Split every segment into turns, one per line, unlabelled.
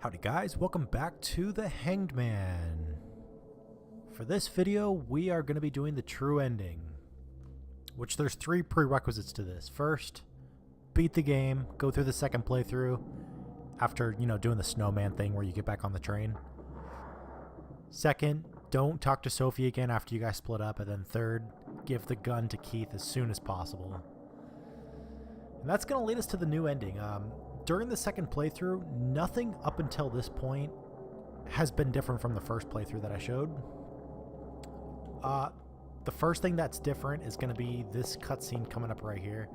Howdy guys, welcome back to the Hanged Man. For this video, we are going to be doing the true ending, which there's 3 prerequisites to this. First, beat the game, go through the second playthrough after, doing the snowman thing where you get back on the train. Second, don't talk to Sophie again after you guys split up. And then third, give the gun to Keith as soon as possible. And that's going to lead us to the new ending. During the second playthrough, nothing up until this point has been different from the first playthrough that I showed. The first thing that's different is going to be this cutscene coming up right here.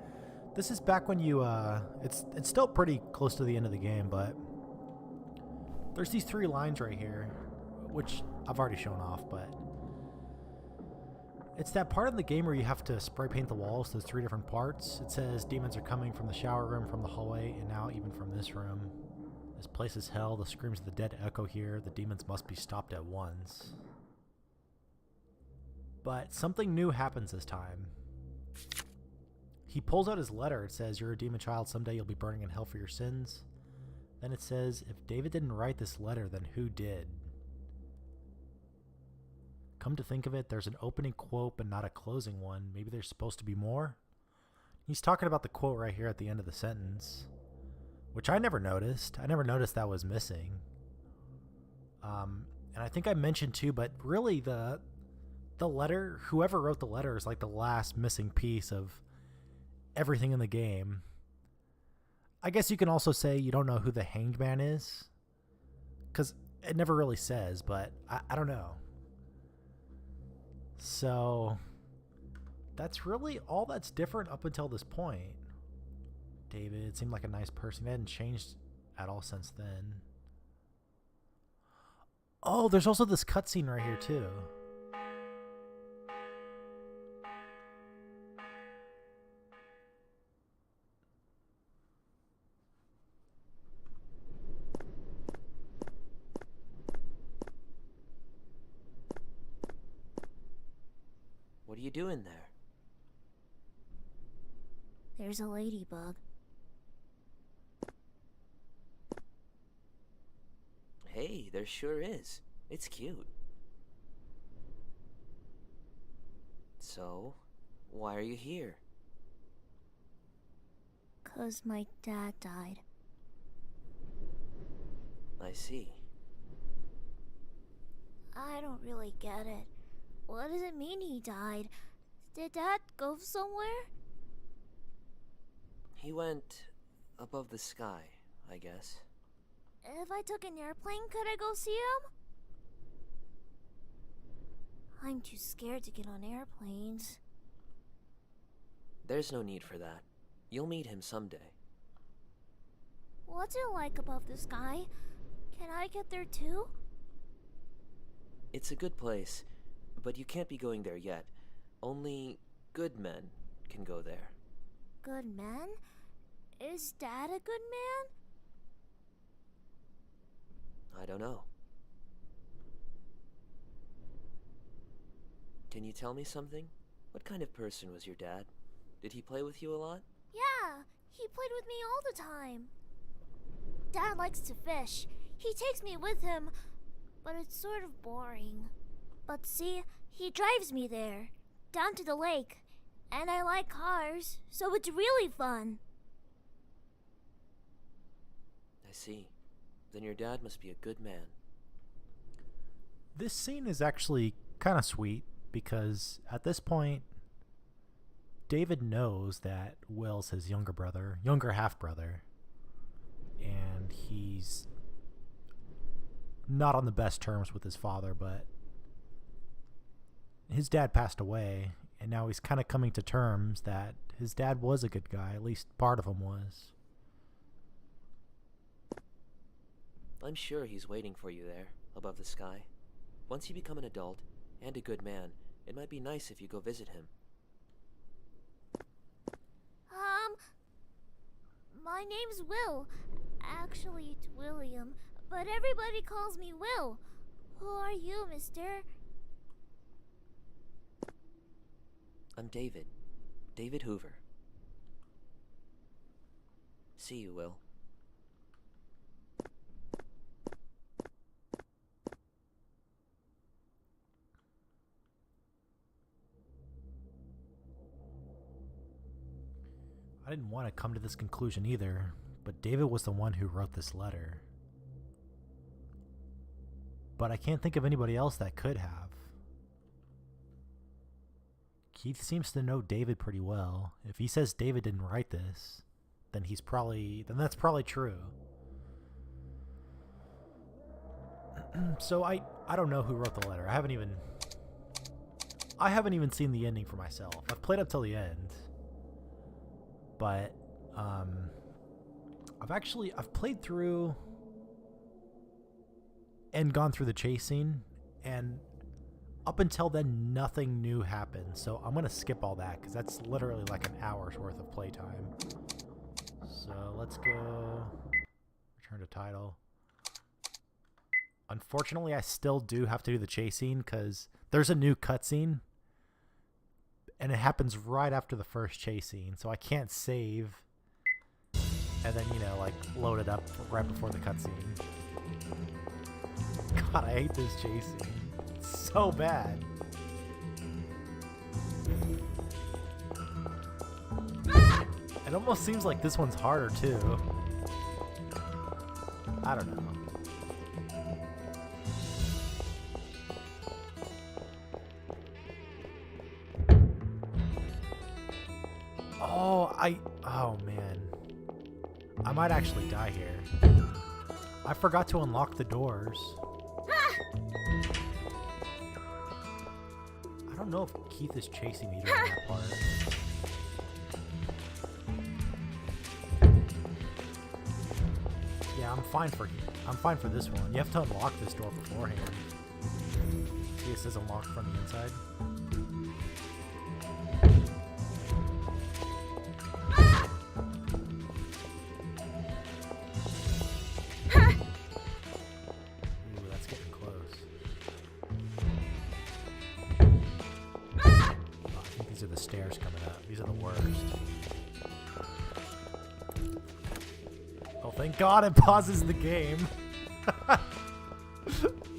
This is back when you, it's still pretty close to the end of the game, but there's these 3 lines right here, which I've already shown off, but it's that part of the game where you have to spray paint the walls. Those 3 different parts. It says demons are coming from the shower room, from the hallway, and now even from this room. This place is hell. The screams of the dead echo here. The demons must be stopped at once. But something new happens this time. He pulls out his letter. It says, "You're a demon child. Someday you'll be burning in hell for your sins." Then it says, "If David didn't write this letter, then who did?" Come to think of it, there's an opening quote but not a closing one. Maybe there's supposed to be more? He's talking about the quote right here at the end of the sentence, which I never noticed. I never noticed that was missing. And I think I mentioned too, but really the letter, whoever wrote the letter is like the last missing piece of everything in the game. I guess you can also say you don't know who the Hanged Man is, because it never really says, but I don't know. So that's really all that's different up until this point. David seemed like a nice person. He hadn't changed at all since then. Oh, there's also this cutscene right here too.
What are you doing there?
There's a ladybug.
Hey, there sure is. It's cute. So, why are you here?
'Cause my dad died.
I see.
I don't really get it. What does it mean he died? Did Dad go somewhere?
He went above the sky, I guess.
If I took an airplane, could I go see him? I'm too scared to get on airplanes.
There's no need for that. You'll meet him someday.
What's it like above the sky? Can I get there too?
It's a good place, but you can't be going there yet. Only good men can go there.
Good man? Is Dad a good man?
I don't know. Can you tell me something? What kind of person was your dad? Did he play with you a lot?
Yeah, he played with me all the time. Dad likes to fish. He takes me with him, but it's sort of boring. But see, he drives me there, down to the lake, and I like cars, so it's really fun.
I see. Then your dad must be a good man.
This scene is actually kind of sweet because at this point, David knows that Will's his younger half-brother, and he's not on the best terms with his father, but his dad passed away, and now he's kind of coming to terms that his dad was a good guy, at least part of him was.
I'm sure he's waiting for you there, above the sky. Once you become an adult, and a good man, it might be nice if you go visit him.
My name's Will. Actually, it's William, but everybody calls me Will. Who are you, mister?
I'm David. David Hoover. See you, Will.
I didn't want to come to this conclusion either, but David was the one who wrote this letter. But I can't think of anybody else that could have. Keith seems to know David pretty well. If he says David didn't write this, then that's probably true. So I don't know who wrote the letter. I haven't even seen the ending for myself. I've played up till the end. But I've played through and gone through the chase scene, and up until then nothing new happened. So I'm gonna skip all that because that's literally like an hour's worth of playtime. So let's go return to title. Unfortunately, I still do have to do the chase scene because there's a new cutscene, and it happens right after the first chase scene, so I can't save and then, you know, like load it up right before the cutscene. God, I hate this chase scene. It's so bad. It almost seems like this one's harder too. I don't know. Oh man. I might actually die here. I forgot to unlock the doors. I don't know if Keith is chasing me during that part. Yeah, I'm fine for this one. You have to unlock this door beforehand. See, it says unlocked from the inside. Stairs coming up. These are the worst. Oh, thank God it pauses the game.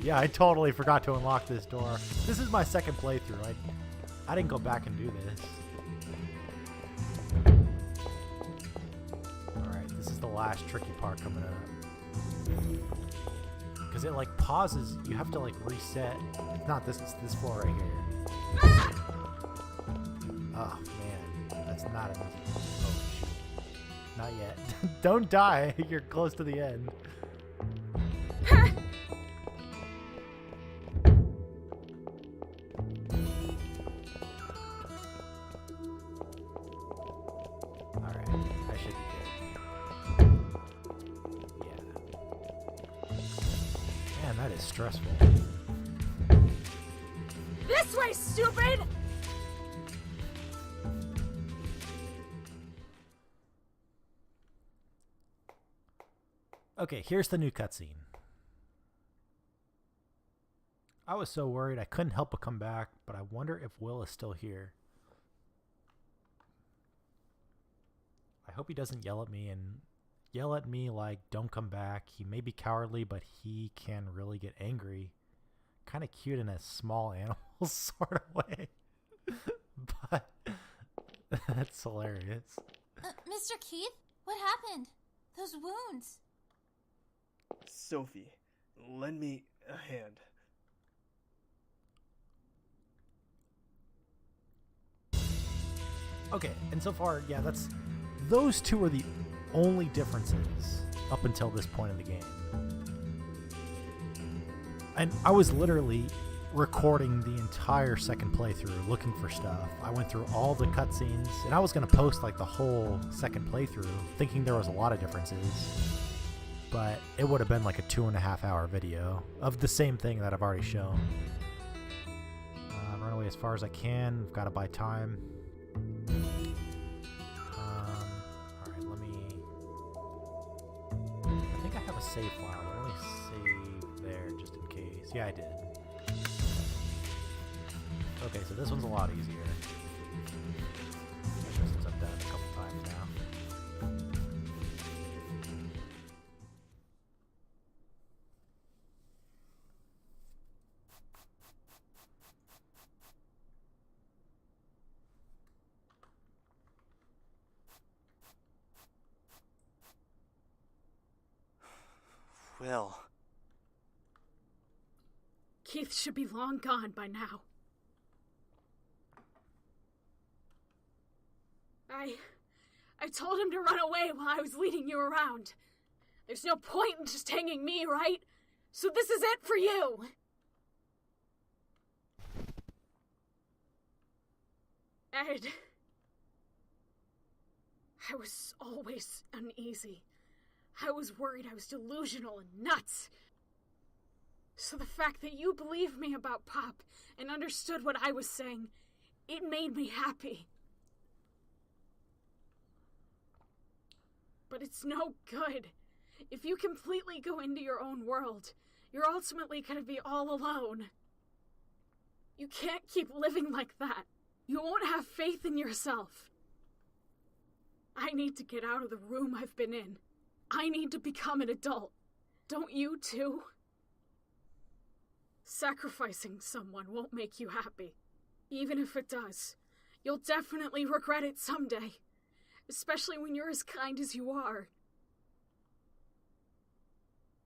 Yeah, I totally forgot to unlock this door. This is my second playthrough. I didn't go back and do this. Alright, this is the last tricky part coming up. Because it like pauses. You have to like reset. It's not this, it's this floor right here. Oh man, that's not an easy. Oh shoot. Not yet. Don't die. You're close to the end. Alright, I should be good. Yeah. Man, that is stressful.
This way, stupid!
Okay, here's the new cutscene. I was so worried I couldn't help but come back, but I wonder if Will is still here. I hope he doesn't yell at me like, don't come back. He may be cowardly, but he can really get angry. Kind of cute in a small animal sort of way. But that's hilarious.
Mr. Keith, what happened? Those wounds.
Sophie, lend me a hand.
Okay, and so far, yeah, those two are the only differences up until this point in the game. And I was literally recording the entire second playthrough looking for stuff. I went through all the cutscenes, and I was going to post like the whole second playthrough thinking there was a lot of differences. But it would have been like a 2.5 hour video of the same thing that I've already shown. Run away as far as I can. I've got to buy time. Alright, let me... I think I have a save file, but let me save there just in case. Yeah, I did. Okay, so this one's a lot easier. Since I've done it a couple times now.
Will.
Keith should be long gone by now. I told him to run away while I was leading you around. There's no point in just hanging me, right? So this is it for you! Ed, I was always uneasy. I was worried I was delusional and nuts. So the fact that you believed me about Pop and understood what I was saying, it made me happy. But it's no good. If you completely go into your own world, you're ultimately going to be all alone. You can't keep living like that. You won't have faith in yourself. I need to get out of the room I've been in. I need to become an adult. Don't you too? Sacrificing someone won't make you happy. Even if it does, you'll definitely regret it someday. Especially when you're as kind as you are.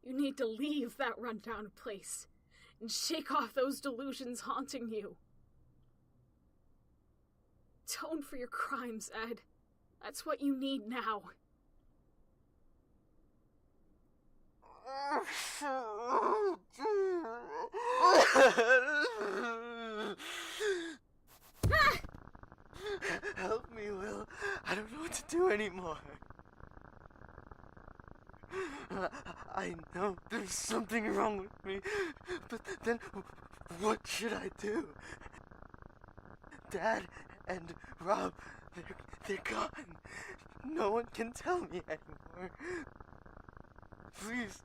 You need to leave that rundown place and shake off those delusions haunting you. Atone for your crimes, Ed. That's what you need now.
Help me, Will. I don't know what to do anymore. I know there's something wrong with me, but then what should I do? Dad and Rob, they're gone. No one can tell me anymore. Please,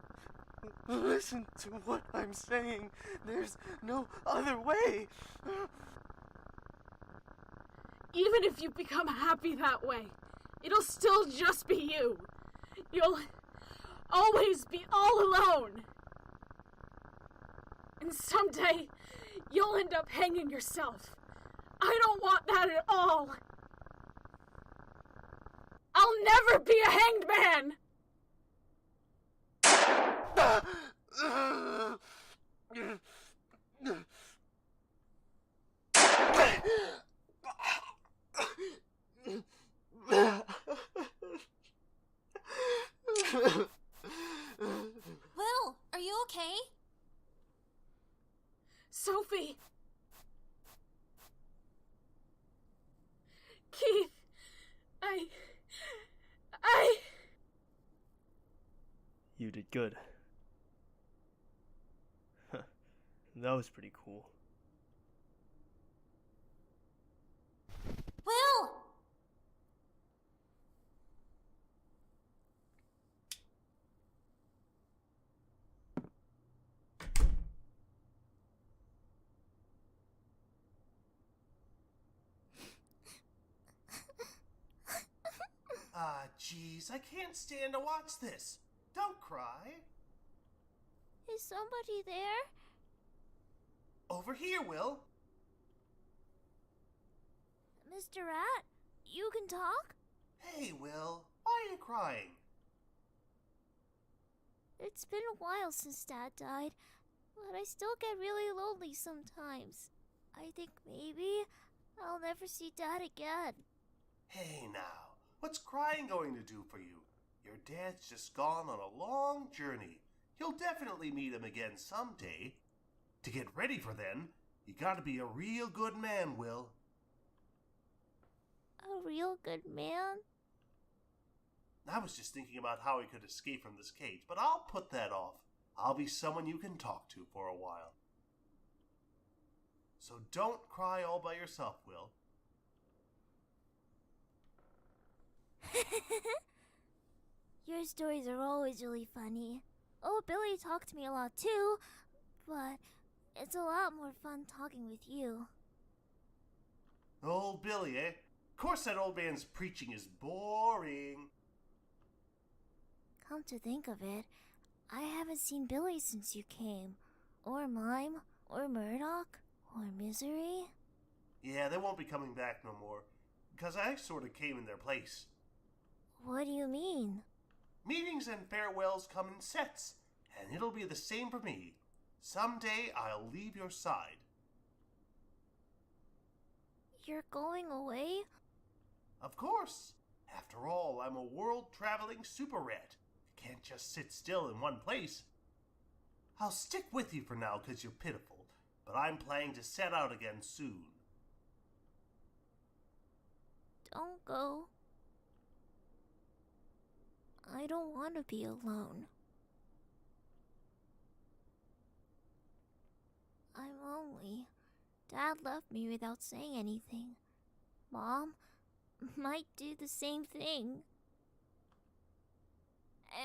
listen to what I'm saying. There's no other way.
Even if you become happy that way, it'll still just be you. You'll always be all alone. And someday, you'll end up hanging yourself. I don't want that at all. I'll never be a hanged man!
Will, are you okay?
Sophie! Keith!
You did good. That was pretty cool.
Will!
Jeez, I can't stand to watch this. Don't cry.
Is somebody there?
Over here, Will.
Mr. Rat, you can talk?
Hey, Will. Why are you crying?
It's been a while since Dad died, but I still get really lonely sometimes. I think maybe I'll never see Dad again.
Hey, now. What's crying going to do for you? Your dad's just gone on a long journey. You'll definitely meet him again someday. To get ready for then, you gotta be a real good man, Will.
A real good man?
I was just thinking about how he could escape from this cage, but I'll put that off. I'll be someone you can talk to for a while. So don't cry all by yourself, Will.
Your stories are always really funny. Oh, Billy talked to me a lot too, but it's a lot more fun talking with you.
Old Billy, eh? Of course that old man's preaching is boring.
Come to think of it, I haven't seen Billy since you came. Or Mime, or Murdoch, or Misery.
Yeah, they won't be coming back no more, because I sort of came in their place.
What do you mean?
Meetings and farewells come in sets. and it'll be the same for me. Someday I'll leave your side.
You're going away?
Of course. After all, I'm a world-traveling super rat. You can't just sit still in one place. I'll stick with you for now because you're pitiful, but I'm planning to set out again soon.
Don't go. I don't want to be alone. I'm lonely. Dad left me without saying anything. Mom might do the same thing.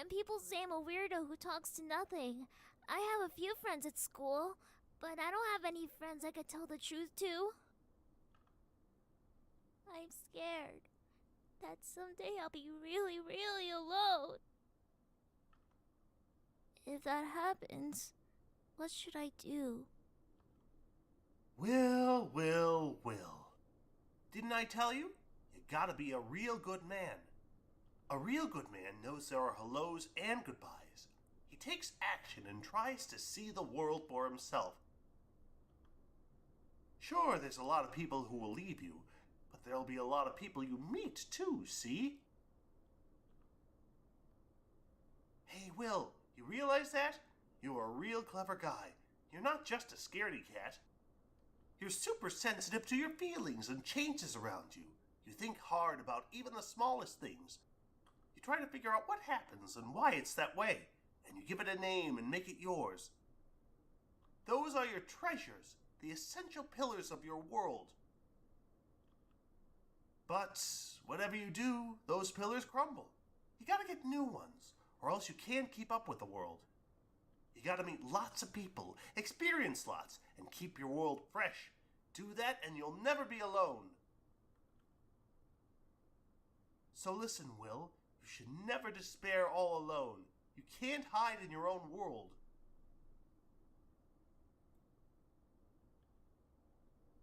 And people say I'm a weirdo who talks to nothing. I have a few friends at school, but I don't have any friends I could tell the truth to. I'm scared that someday I'll be really, really alone. If that happens, what should I do?
Will. Didn't I tell you? You gotta be a real good man. A real good man knows there are hellos and goodbyes. He takes action and tries to see the world for himself. Sure, there's a lot of people who will leave you, but there'll be a lot of people you meet too, see? Hey, Will, you realize that? You're a real clever guy. You're not just a scaredy cat. You're super sensitive to your feelings and changes around you. You think hard about even the smallest things. You try to figure out what happens and why it's that way, and you give it a name and make it yours. Those are your treasures, the essential pillars of your world. But whatever you do, those pillars crumble. You gotta get new ones, or else you can't keep up with the world. You gotta meet lots of people, experience lots, and keep your world fresh. Do that and you'll never be alone. So listen, Will, you should never despair all alone. You can't hide in your own world.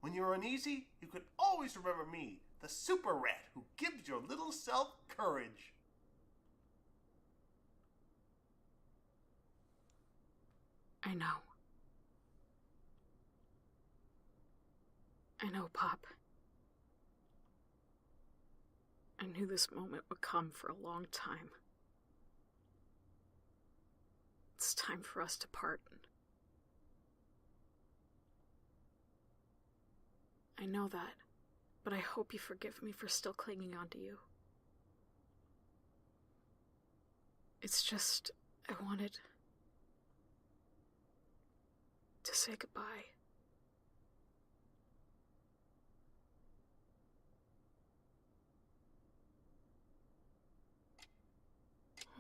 When you're uneasy, you can always remember me, the super rat who gives your little self courage.
I know. I know, Pop. I knew this moment would come for a long time. It's time for us to part. I know that, but I hope you forgive me for still clinging on to you. It's just, I wanted to say goodbye.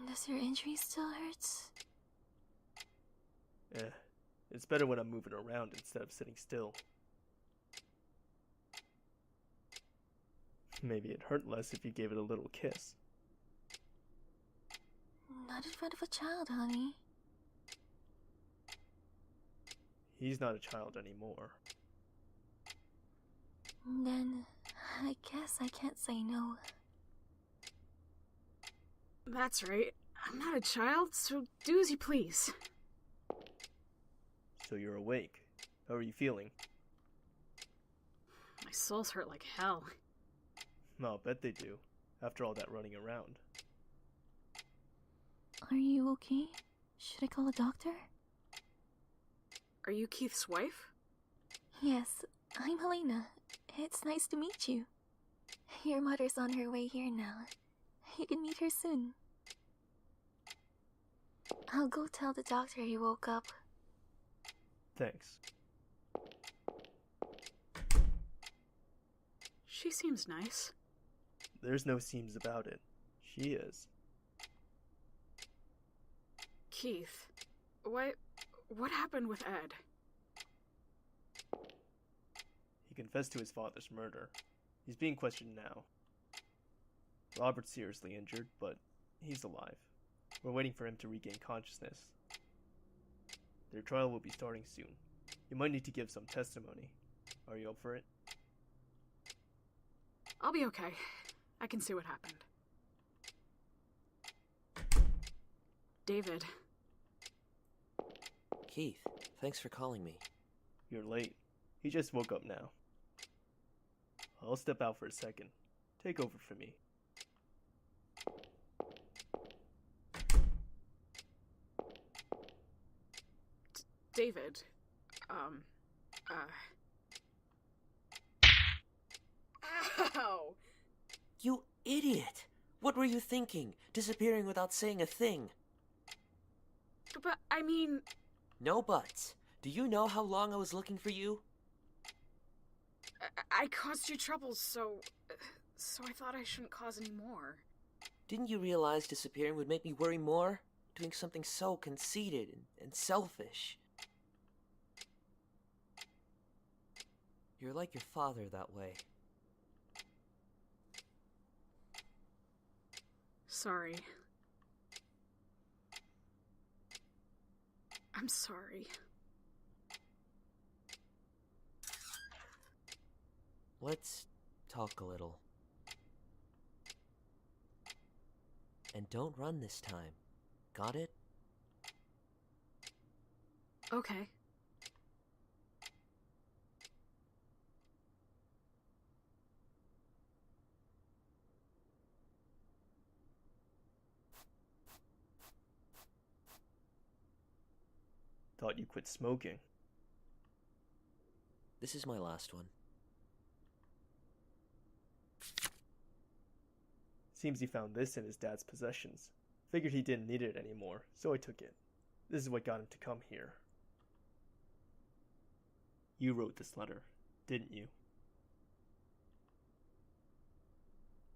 Does your injury still hurt?
It's better when I'm moving around instead of sitting still. Maybe it'd hurt less if you gave it a little kiss.
Not in front of a child, honey.
He's not a child anymore.
Then, I guess I can't say no.
That's right. I'm not a child, so do as you please.
So you're awake. How are you feeling?
My soul's hurt like hell.
I'll bet they do, after all that running around.
Are you okay? Should I call a doctor?
Are you Keith's wife?
Yes, I'm Helena. It's nice to meet you. Your mother's on her way here now. You can meet her soon. I'll go tell the doctor he woke up.
Thanks.
She seems nice.
There's no seems about it. She is.
Keith, what happened with Ed?
He confessed to his father's murder. He's being questioned now. Robert's seriously injured, but he's alive. We're waiting for him to regain consciousness. Their trial will be starting soon. You might need to give some testimony. Are you up for it?
I'll be okay. I can see what happened. David,
Keith, thanks for calling me.
You're late. He just woke up now. I'll step out for a second. Take over for me.
David, Ow!
You idiot! What were you thinking? Disappearing without saying a thing.
But, I mean...
No buts. Do you know how long I was looking for you?
I caused you trouble, so I thought I shouldn't cause any more.
Didn't you realize disappearing would make me worry more? Doing something so conceited and selfish. You're like your father that way.
Sorry. I'm sorry.
Let's talk a little. And don't run this time. Got it?
Okay.
Thought you quit smoking.
This is my last one.
Seems he found this in his dad's possessions. Figured he didn't need it anymore, so I took it. This is what got him to come here. You wrote this letter, didn't you?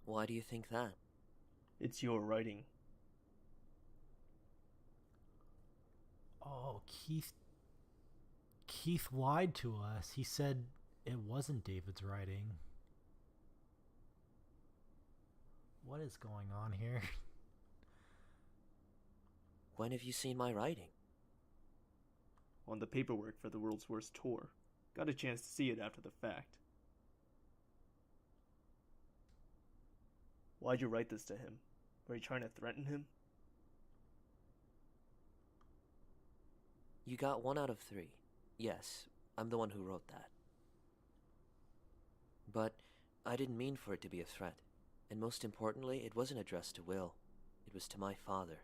Why do you think that?
It's your writing.
Oh, Keith lied to us. He said it wasn't David's writing. What is going on here?
When have you seen my writing?
On the paperwork for the world's worst tour. Got a chance to see it after the fact. Why'd you write this to him? Were you trying to threaten him?
You got 1 out of 3. Yes, I'm the one who wrote that. But I didn't mean for it to be a threat. And most importantly, it wasn't addressed to Will. It was to my father.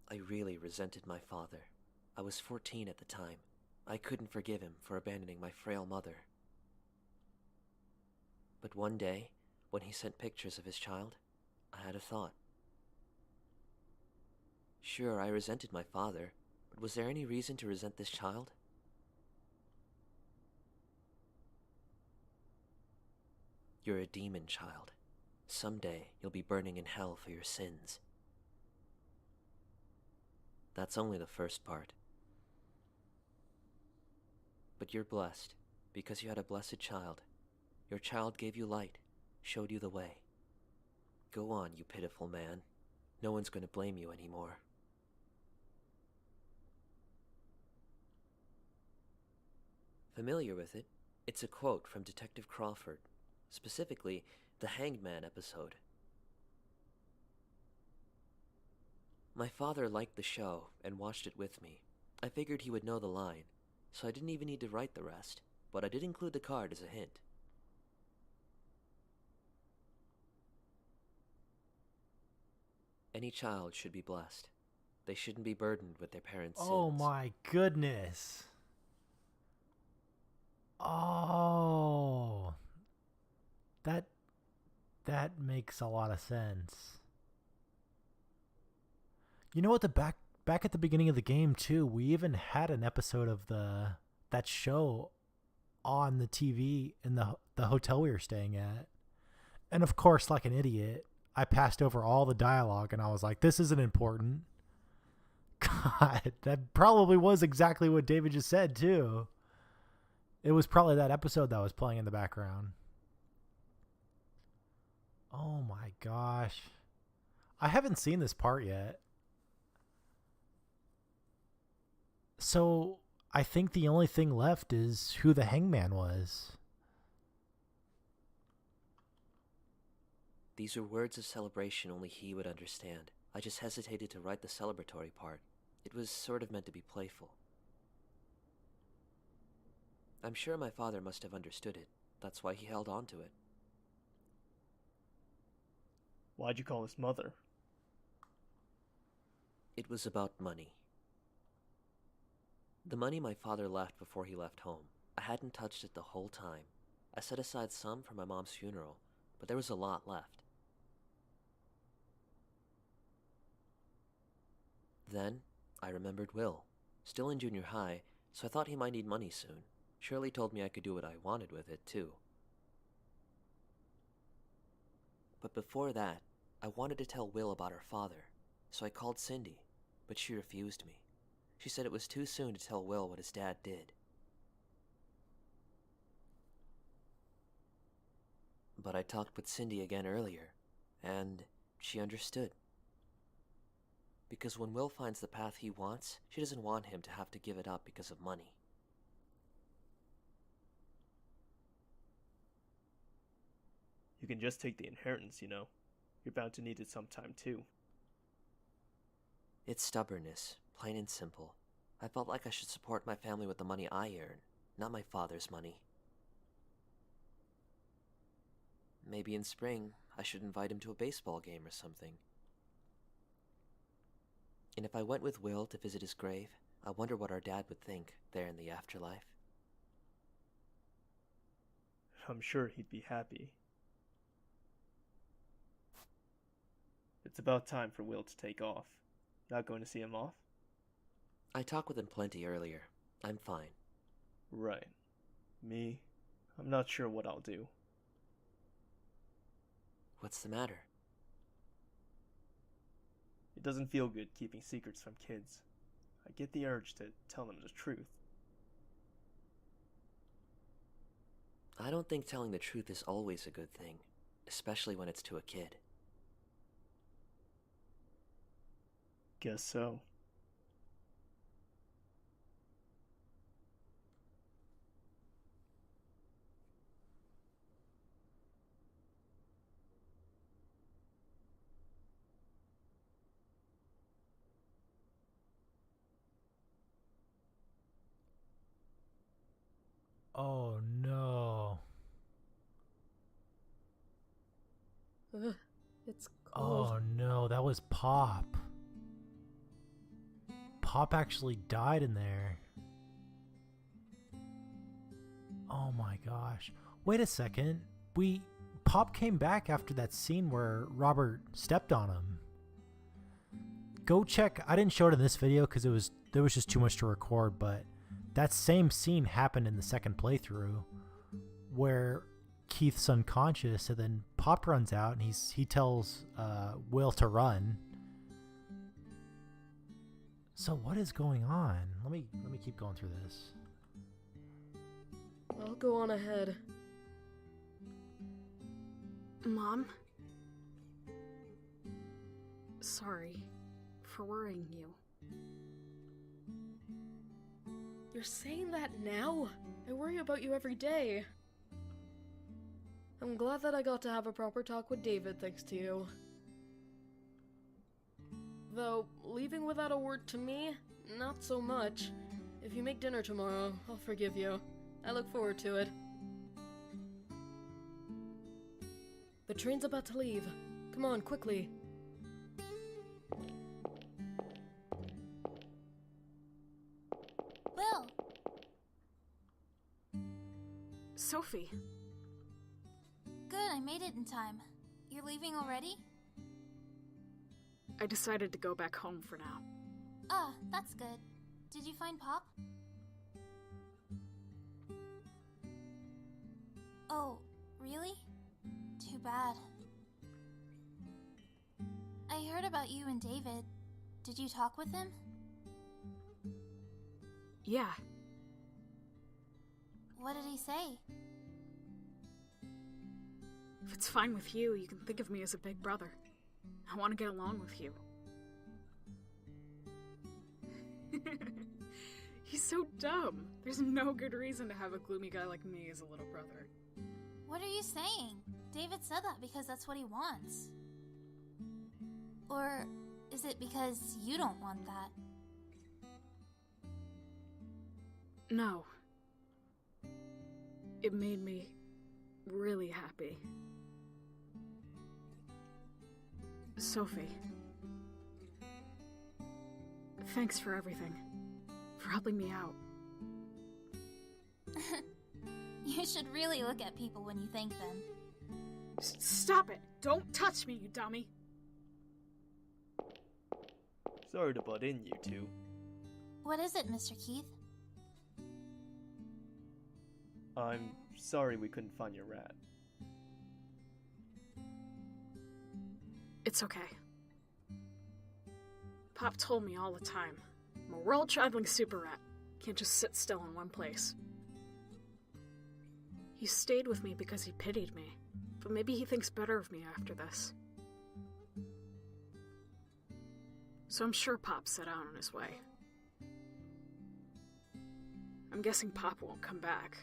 I really resented my father. I was 14 at the time. I couldn't forgive him for abandoning my frail mother. But one day, when he sent pictures of his child, I had a thought. Sure, I resented my father, but was there any reason to resent this child? You're a demon child. Someday, you'll be burning in hell for your sins. That's only the first part. But you're blessed, because you had a blessed child. Your child gave you light, showed you the way. Go on, you pitiful man. No one's going to blame you anymore. Familiar with it? It's a quote from Detective Crawford, specifically the Hanged Man episode. My father liked the show and watched it with me. I figured he would know the line, so I didn't even need to write the rest, but I did include the card as a hint. Any child should be blessed. They shouldn't be burdened with their parents' sins.
Oh my goodness. Oh. That makes a lot of sense. You know what, back at the beginning of the game too, we even had an episode of that show on the TV in the hotel we were staying at. And of course, like an idiot, I passed over all the dialogue and I was like, this isn't important. God, that probably was exactly what David just said too. It was probably that episode that was playing in the background. Oh my gosh. I haven't seen this part yet. So I think the only thing left is who the hangman was.
These are words of celebration only he would understand. I just hesitated to write the celebratory part. It was sort of meant to be playful. I'm sure my father must have understood it. That's why he held on to it.
Why'd you call his mother?
It was about money. The money my father left before he left home. I hadn't touched it the whole time. I set aside some for my mom's funeral, but there was a lot left. Then, I remembered Will. Still in junior high, so I thought he might need money soon. Shirley told me I could do what I wanted with it, too. But before that, I wanted to tell Will about her father, so I called Cindy, but she refused me. She said it was too soon to tell Will what his dad did. But I talked with Cindy again earlier, and she understood. Because when Will finds the path he wants, she doesn't want him to have to give it up because of money.
You can just take the inheritance, you know. You're bound to need it sometime, too.
It's stubbornness, plain and simple. I felt like I should support my family with the money I earn, not my father's money. Maybe in spring, I should invite him to a baseball game or something. And if I went with Will to visit his grave, I wonder what our dad would think there in the afterlife.
I'm sure he'd be happy. It's about time for Will to take off. Not going to see him off?
I talked with him plenty earlier. I'm fine.
Right. Me? I'm not sure what I'll do.
What's the matter?
It doesn't feel good keeping secrets from kids. I get the urge to tell them the truth.
I don't think telling the truth is always a good thing, especially when it's to a kid.
Guess so.
Oh no.
It's cold.
Oh no, that was Pop. Pop actually died in there. Oh my gosh. Wait a second. Pop came back after that scene where Robert stepped on him. Go check. I didn't show it in this video because there was just too much to record, but that same scene happened in the second playthrough where Keith's unconscious and then Pop runs out and he tells Will to run. So what is going on? Let me keep going through this.
I'll go on ahead.
Mom? Sorry for worrying you.
You're saying that now? I worry about you every day. I'm glad that I got to have a proper talk with David thanks to you. Though, leaving without a word to me, not so much. If you make dinner tomorrow, I'll forgive you. I look forward to it. The train's about to leave. Come on, quickly.
Will!
Sophie.
Good, I made it in time. You're leaving already?
I decided to go back home for now.
Ah, that's good. Did you find Pop? Oh, really? Too bad. I heard about you and David. Did you talk with him?
Yeah.
What did he say?
If it's fine with you, you can think of me as a big brother. I want to get along with you. He's so dumb. There's no good reason to have a gloomy guy like me as a little brother.
What are you saying? David said that because that's what he wants. Or Is it because you don't want that?
No. It made me really happy. Sophie. Thanks for everything. For helping me out.
You should really look at people when you thank them.
Stop it! Don't touch me, you dummy!
Sorry to butt in, you two.
What is it, Mr. Keith?
I'm sorry we couldn't find your rat.
It's okay. Pop told me all the time, I'm a world-traveling super rat. Can't just sit still in one place. He stayed with me because he pitied me, but maybe he thinks better of me after this. So I'm sure Pop set out on his way. I'm guessing Pop won't come back,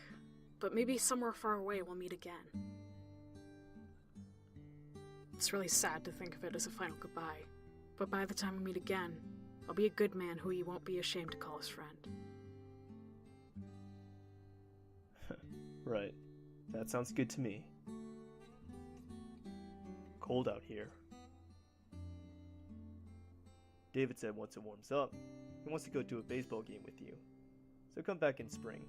but maybe somewhere far away we'll meet again. It's really sad to think of it as a final goodbye, but by the time we meet again, I'll be a good man who he won't be ashamed to call his friend.
Right. That sounds good to me. Cold out here. David said once it warms up, he wants to go to a baseball game with you. So come back in spring.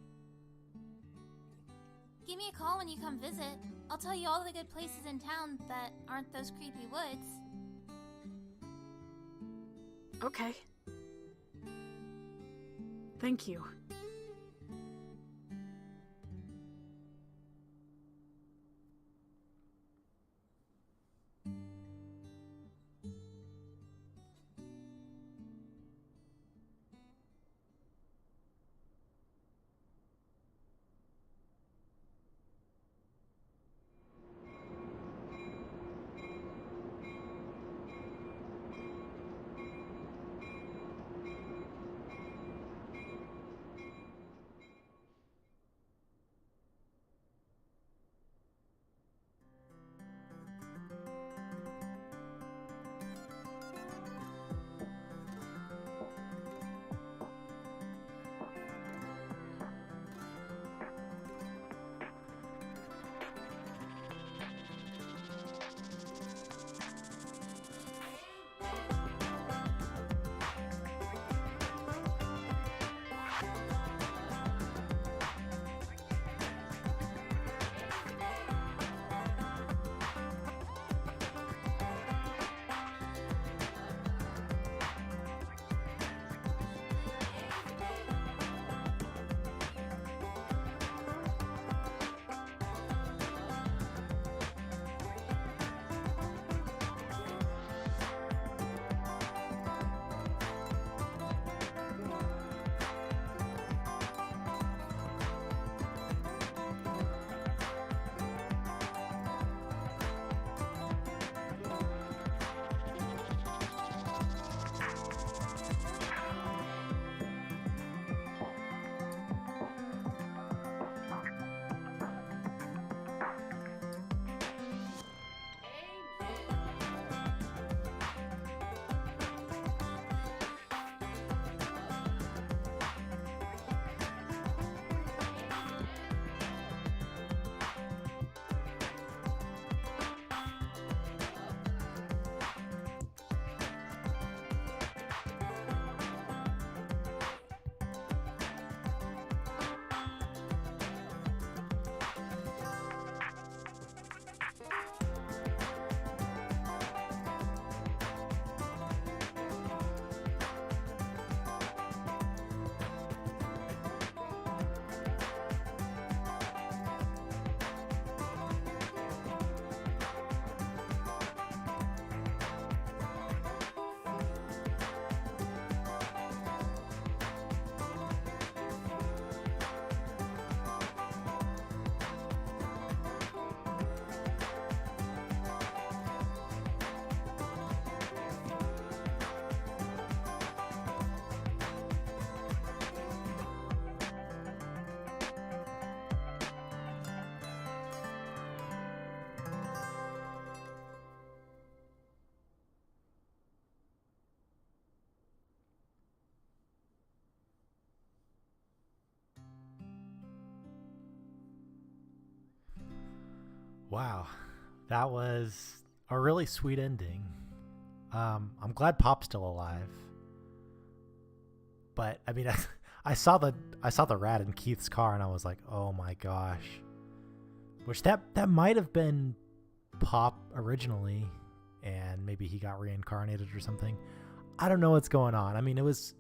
Give me a call when you come visit. I'll tell you all the good places in town that aren't those creepy woods.
Okay. Thank you.
Wow, that was a really sweet ending. I'm glad Pop's still alive. But I mean, I saw the rat in Keith's car, and I was like, oh my gosh. Which that might have been Pop originally, and maybe he got reincarnated or something. I don't know what's going on. I mean, it was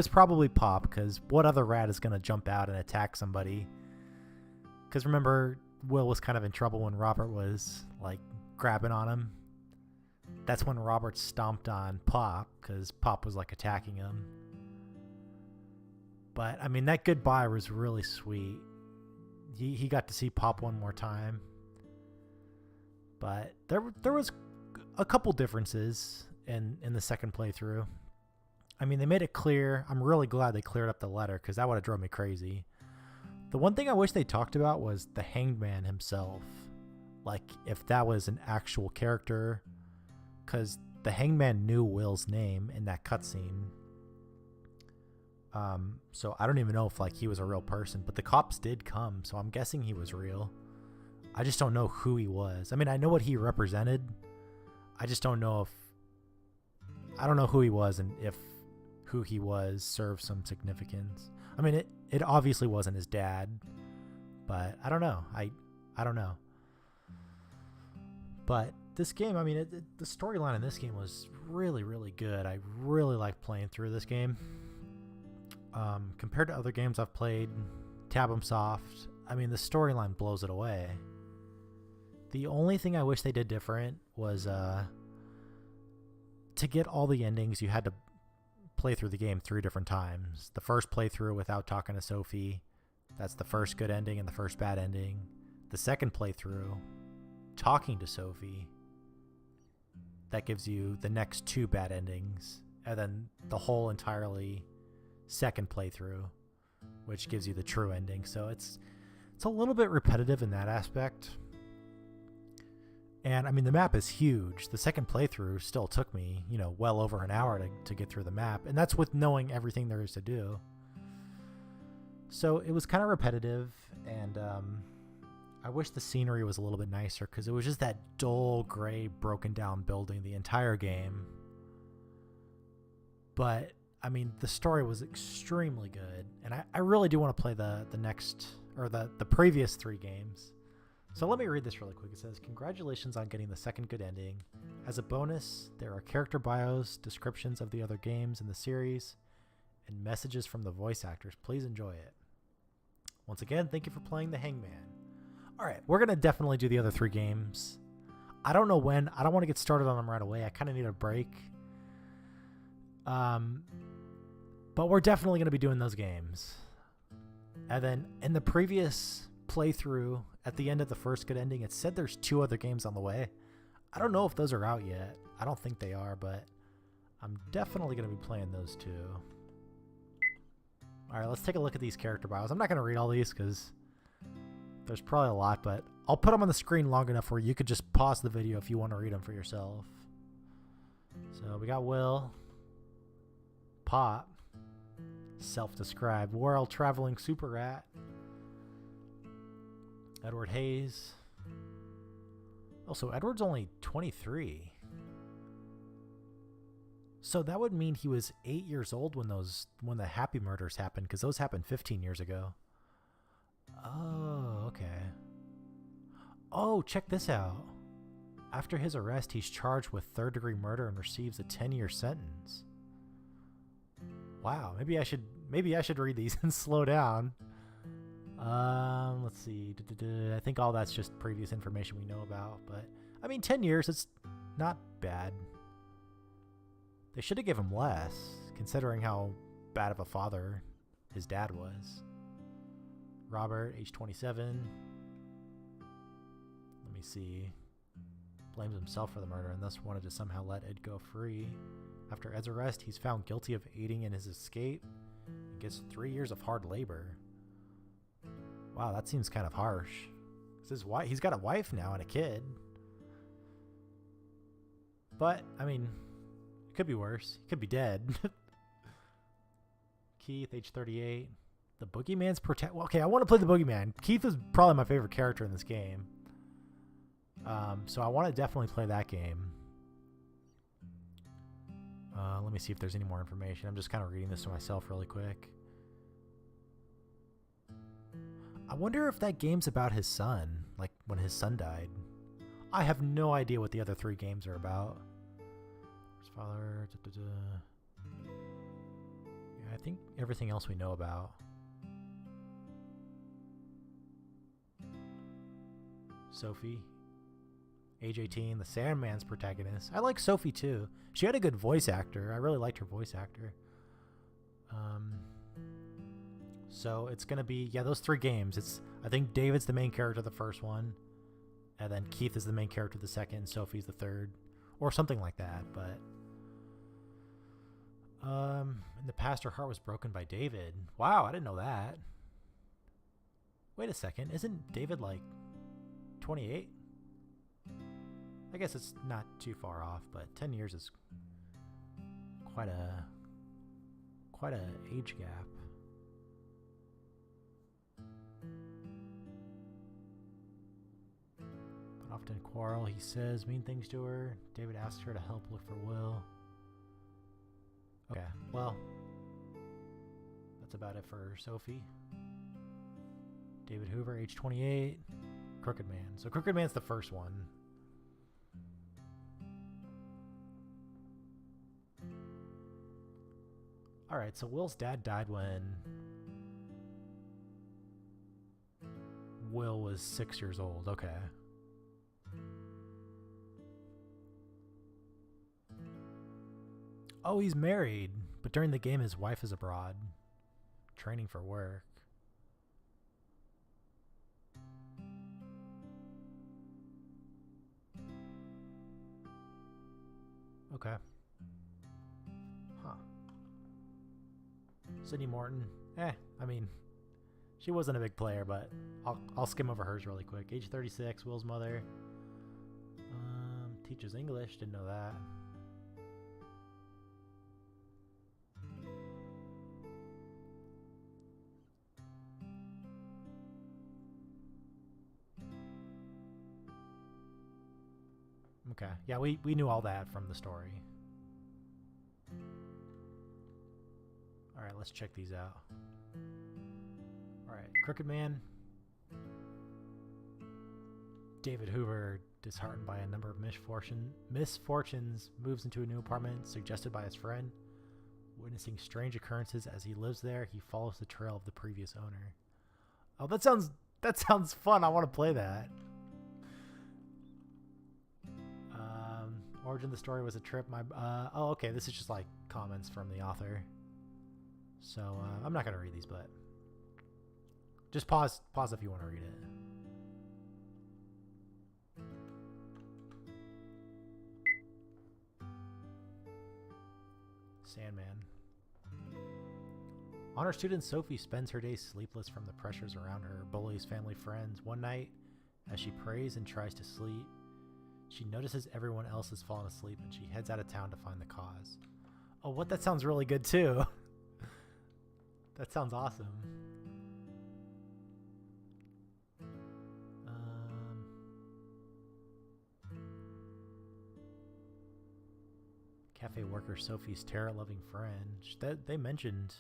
probably Pop, because what other rat is gonna jump out and attack somebody? Because remember, Will was kind of in trouble when Robert was like grabbing on him. That's when Robert stomped on Pop, because Pop was like attacking him. But I mean, that goodbye was really sweet. He got to see Pop one more time. But there was a couple differences in the second playthrough. I mean, they made it clear. I'm really glad they cleared up the letter, because that would have drove me crazy. The one thing I wish they talked about was the Hanged Man himself. Like, if that was an actual character, because the Hanged Man knew Will's name in that cutscene. So I don't even know if like he was a real person, but the cops did come, so I'm guessing he was real. I just don't know who he was. I mean, I know what he represented. I just don't know I don't know who he was, and if who he was served some significance. I mean, it obviously wasn't his dad, but I don't know. I don't know. But this game, I mean, the storyline in this game was really, really good. I really liked playing through this game. Compared to other games I've played, Tabumsoft, I mean, the storyline blows it away. The only thing I wish they did different was to get all the endings, you had to play through the game 3 different times. The first playthrough without talking to Sophie, that's the first good ending and the first bad ending. The second playthrough, talking to Sophie, that gives you the next 2 bad endings, and then the whole entirely second playthrough, which gives you the true ending. So it's a little bit repetitive in that aspect. And I mean, the map is huge. The second playthrough still took me, well over an hour to get through the map. And that's with knowing everything there is to do. So it was kind of repetitive. And I wish the scenery was a little bit nicer, because it was just that dull, gray, broken down building the entire game. But I mean, the story was extremely good. And I really do want to play the next, or the previous 3 games. So let me read this really quick. It says, congratulations on getting the second good ending. As a bonus, there are character bios, descriptions of the other games in the series, and messages from the voice actors. Please enjoy it. Once again, thank you for playing the Hangman. All right, we're going to definitely do the other 3 games. I don't know when. I don't want to get started on them right away. I kind of need a break. But we're definitely going to be doing those games. And then in the previous playthrough, at the end of the first good ending, it said there's 2 other games on the way. I don't know if those are out yet. I don't think they are, but I'm definitely going to be playing those 2. Alright, let's take a look at these character bios. I'm not going to read all these because there's probably a lot, but I'll put them on the screen long enough where you could just pause the video if you want to read them for yourself. So we got Will, Pop, self-described world-traveling super rat, Edward Hayes. Also, Edward's only 23. So that would mean he was 8 years old when the Happy murders happened, because those happened 15 years ago. Oh, okay. Oh, check this out. After his arrest, he's charged with third-degree murder and receives a 10-year sentence. Wow, maybe I should read these and slow down. Let's see. I think all that's just previous information we know about, but I mean, 10 years, it's not bad. They should have given him less, considering how bad of a father his dad was. Robert, age 27. Let me see. Blames himself for the murder and thus wanted to somehow let Ed go free. After Ed's arrest, he's found guilty of aiding in his escape and gets 3 years of hard labor. Wow, that seems kind of harsh. He's got a wife now and a kid. But, I mean, it could be worse. He could be dead. Keith, age 38. The Boogeyman's protect. Well, okay, I want to play the Boogeyman. Keith is probably my favorite character in this game. So I want to definitely play that game. Let me see if there's any more information. I'm just kind of reading this to myself really quick. I wonder if that game's about his son, like when his son died. I have no idea what the other 3 games are about. His father. Yeah, I think everything else we know about. Sophie, age 18, the Sandman's protagonist. I like Sophie too. She had a good voice actor. I really liked her voice actor. So it's gonna be, yeah, those 3 games. I think David's the main character of the first one, and then Keith is the main character of the second, and Sophie's the third, or something like that. But in the past, her heart was broken by David. Wow, I didn't know that. Wait a second, isn't David like 28? I guess it's not too far off, but 10 years is quite a age gap. But often quarrel, he says mean things to her. David asks her to help look for Will. Okay, well, that's about it for Sophie. David Hoover, age 28. Crooked Man. So Crooked Man's the first one. Alright, so Will's dad died when Will was 6 years old. Okay. Oh, he's married, but during the game his wife is abroad, training for work. Okay. Huh. Sydney Morton. I mean, she wasn't a big player, but I'll skim over hers really quick. Age 36, Will's mother. Teaches English, didn't know that. Okay, yeah, we knew all that from the story. Alright, let's check these out. Alright, Crooked Man. David Hoover, disheartened by a number of misfortunes, moves into a new apartment suggested by his friend. Witnessing strange occurrences as he lives there, he follows the trail of the previous owner. Oh, that sounds fun. I want to play that. Origin of the story was a trip. Oh, okay. This is just like comments from the author. So I'm not gonna read these, but just pause if you want to read it. Sandman. Honor student Sophie spends her days sleepless from the pressures around her, bullies family friends. One night, as she prays and tries to sleep, she notices everyone else has fallen asleep and she heads out of town to find the cause. Oh, what? That sounds really good too. That sounds awesome. Cafe worker Sophie's terror-loving friend. They mentioned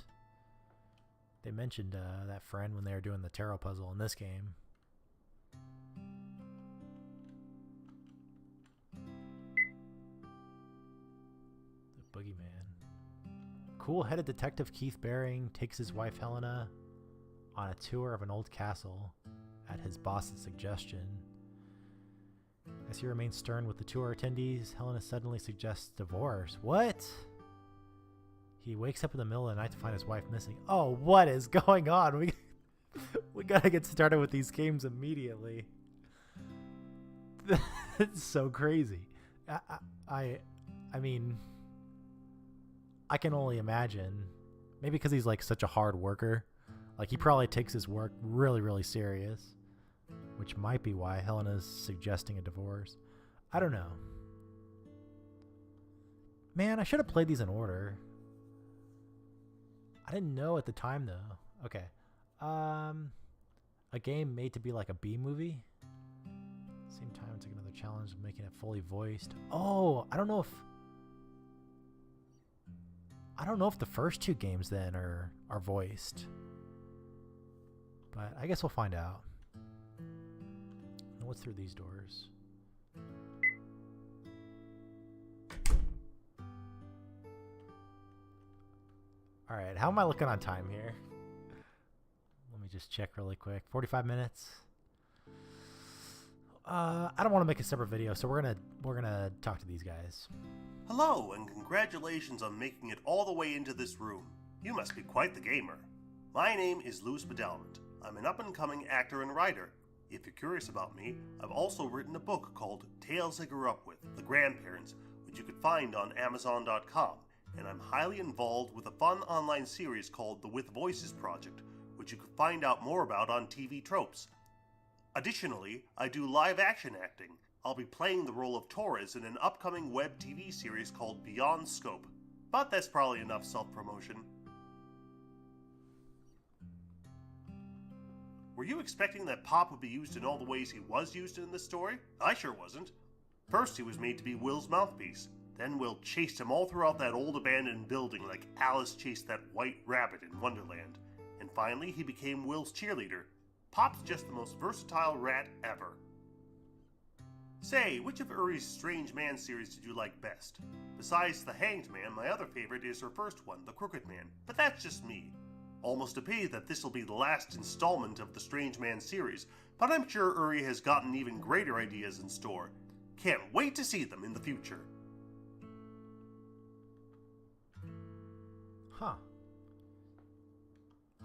that friend when they were doing the tarot puzzle in this game. The Boogeyman. Cool-headed detective Keith Baring takes his wife Helena on a tour of an old castle at his boss's suggestion. As he remains stern with the tour attendees, Helena suddenly suggests divorce. What? He wakes up in the middle of the night to find his wife missing. Oh, what is going on? We gotta get started with these games immediately. It's so crazy. I mean, I can only imagine. Maybe because he's like such a hard worker. Like he probably takes his work really, really serious. Which might be why Helena's suggesting a divorce. I don't know. Man, I should have played these in order. I didn't know at the time though. Okay. A game made to be like a B movie. Same time, took another challenge of making it fully voiced. Oh, I don't know if the first two games then are voiced. But I guess we'll find out. What's through these doors? Alright, how am I looking on time here? Let me just check really quick. 45 minutes. I don't want to make a separate video, so we're gonna talk to these guys.
Hello, and congratulations on making it all the way into this room. You must be quite the gamer. My name is Louis Bedelmont. I'm an up-and-coming actor and writer. If you're curious about me, I've also written a book called Tales I Grew Up With, The Grandparents, which you could find on Amazon.com, and I'm highly involved with a fun online series called the With Voices Project, which you could find out more about on TV Tropes. Additionally, I do live-action acting. I'll be playing the role of Torres in an upcoming web TV series called Beyond Scope. But that's probably enough self-promotion. Were you expecting that Pop would be used in all the ways he was used in this story? I sure wasn't. First, he was made to be Will's mouthpiece. Then Will chased him all throughout that old abandoned building like Alice chased that white rabbit in Wonderland. And finally, he became Will's cheerleader. Pop's just the most versatile rat ever. Say, which of Uri's Strange Man series did you like best? Besides The Hanged Man, my other favorite is her first one, The Crooked Man, but that's just me. Almost a pity that this will be the last installment of the Strange Man series, but I'm sure Uri has gotten even greater ideas in store. Can't wait to see them in the future.
Huh.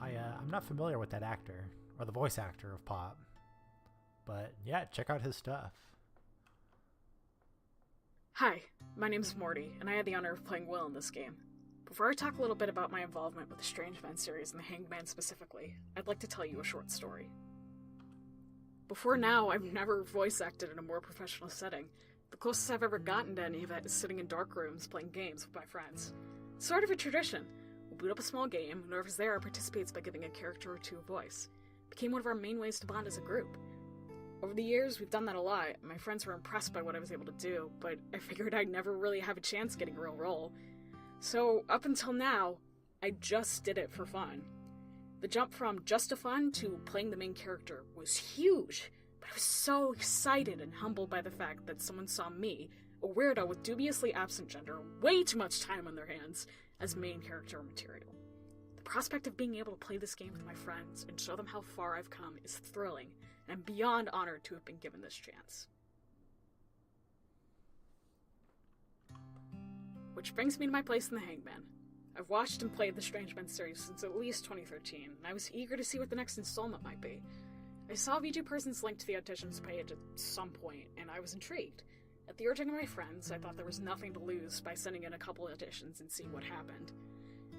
I'm not familiar with that actor, or the voice actor of Pop. But yeah, check out his stuff.
Hi, my name's Morty, and I had the honor of playing Will in this game. Before I talk a little bit about my involvement with the Strange Man series and the Hanged Man specifically, I'd like to tell you a short story. Before now, I've never voice acted in a more professional setting. The closest I've ever gotten to any of it is sitting in dark rooms playing games with my friends. It's sort of a tradition. We'll boot up a small game, and whoever's there participates by giving a character or two a voice. It became one of our main ways to bond as a group. Over the years, we've done that a lot, and my friends were impressed by what I was able to do, but I figured I'd never really have a chance getting a real role. So, up until now, I just did it for fun. The jump from just a fun to playing the main character was huge, but I was so excited and humbled by the fact that someone saw me, a weirdo with dubiously absent gender, way too much time on their hands, as main character material. The prospect of being able to play this game with my friends and show them how far I've come is thrilling, and I'm beyond honored to have been given this chance. Which brings me to my place in the Hanged Man. I've watched and played the Strange Man series since at least 2013, and I was eager to see what the next installment might be. I saw VG Person's link to the auditions page at some point, and I was intrigued. At the urging of my friends, I thought there was nothing to lose by sending in a couple auditions and seeing what happened.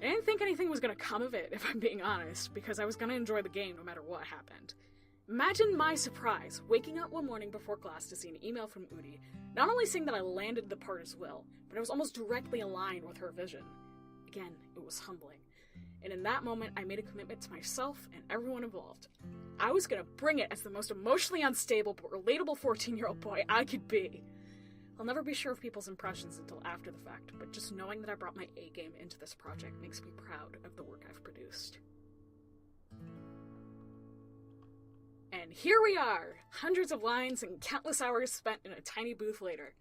I didn't think anything was going to come of it, if I'm being honest, because I was going to enjoy the game no matter what happened. Imagine my surprise, waking up one morning before class to see an email from Udi, not only saying that I landed the part as Will, but I was almost directly aligned with her vision. Again, it was humbling. And in that moment, I made a commitment to myself and everyone involved. I was gonna bring it as the most emotionally unstable but relatable 14-year-old boy I could be. I'll never be sure of people's impressions until after the fact, but just knowing that I brought my A-game into this project makes me proud of the work I've produced. And here we are! Hundreds of lines and countless hours spent in a tiny booth later.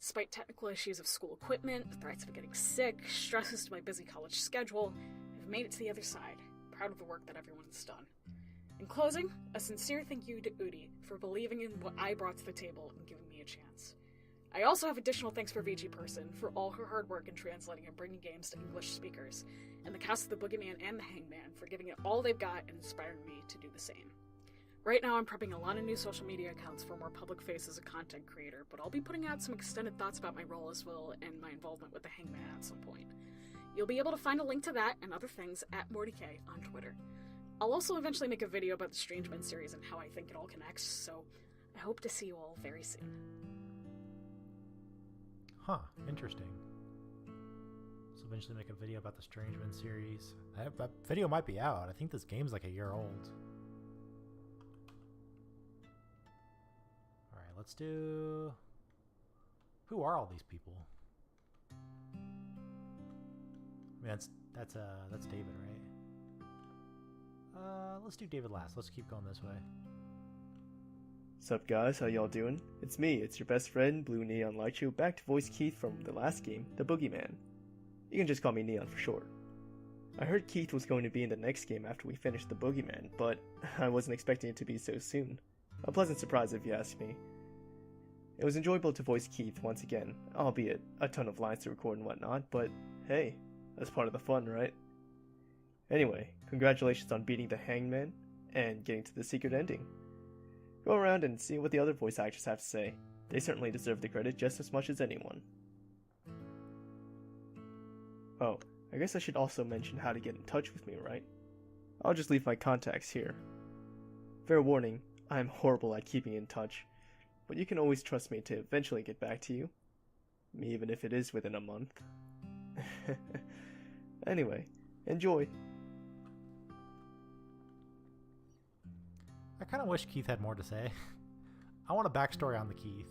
Despite technical issues of school equipment, threats of getting sick, stresses to my busy college schedule, I've made it to the other side, proud of the work that everyone's done. In closing, a sincere thank you to Udi for believing in what I brought to the table and giving me a chance. I also have additional thanks for VG Person for all her hard work in translating and bringing games to English speakers, and the cast of the Boogeyman and the Hangman for giving it all they've got and inspiring me to do the same. Right now I'm prepping a lot of new social media accounts for more public face as a content creator, but I'll be putting out some extended thoughts about my role as Will and my involvement with the Hangman at some point. You'll be able to find a link to that and other things at MortyK on Twitter. I'll also eventually make a video about the Strange Men series and how I think it all connects, so I hope to see you all very soon.
Huh, interesting. So eventually make a video about the Strange Men series. That video might be out. I think this game's like a year old. let's do... Who are all these people? I mean, that's David, right? Let's do David last. Let's keep going this way.
Sup guys, how y'all doing? It's me, it's your best friend, Blue Neon Lightshow, back to voice Keith from the last game, the Boogeyman. You can just call me Neon for short. I heard Keith was going to be in the next game after we finished the Boogeyman, but I wasn't expecting it to be so soon. A pleasant surprise if you ask me. It was enjoyable to voice Keith once again, albeit a ton of lines to record and whatnot, but hey, that's part of the fun, right? Anyway, congratulations on beating the Hangman and getting to the secret ending. Go around and see what the other voice actors have to say. They certainly deserve the credit just as much as anyone. Oh, I guess I should also mention how to get in touch with me, right? I'll just leave my contacts here. Fair warning, I'm horrible at keeping in touch, but you can always trust me to eventually get back to you, even if it is within a month. Anyway, enjoy.
I kind of wish Keith had more to say. I want a backstory on the Keith.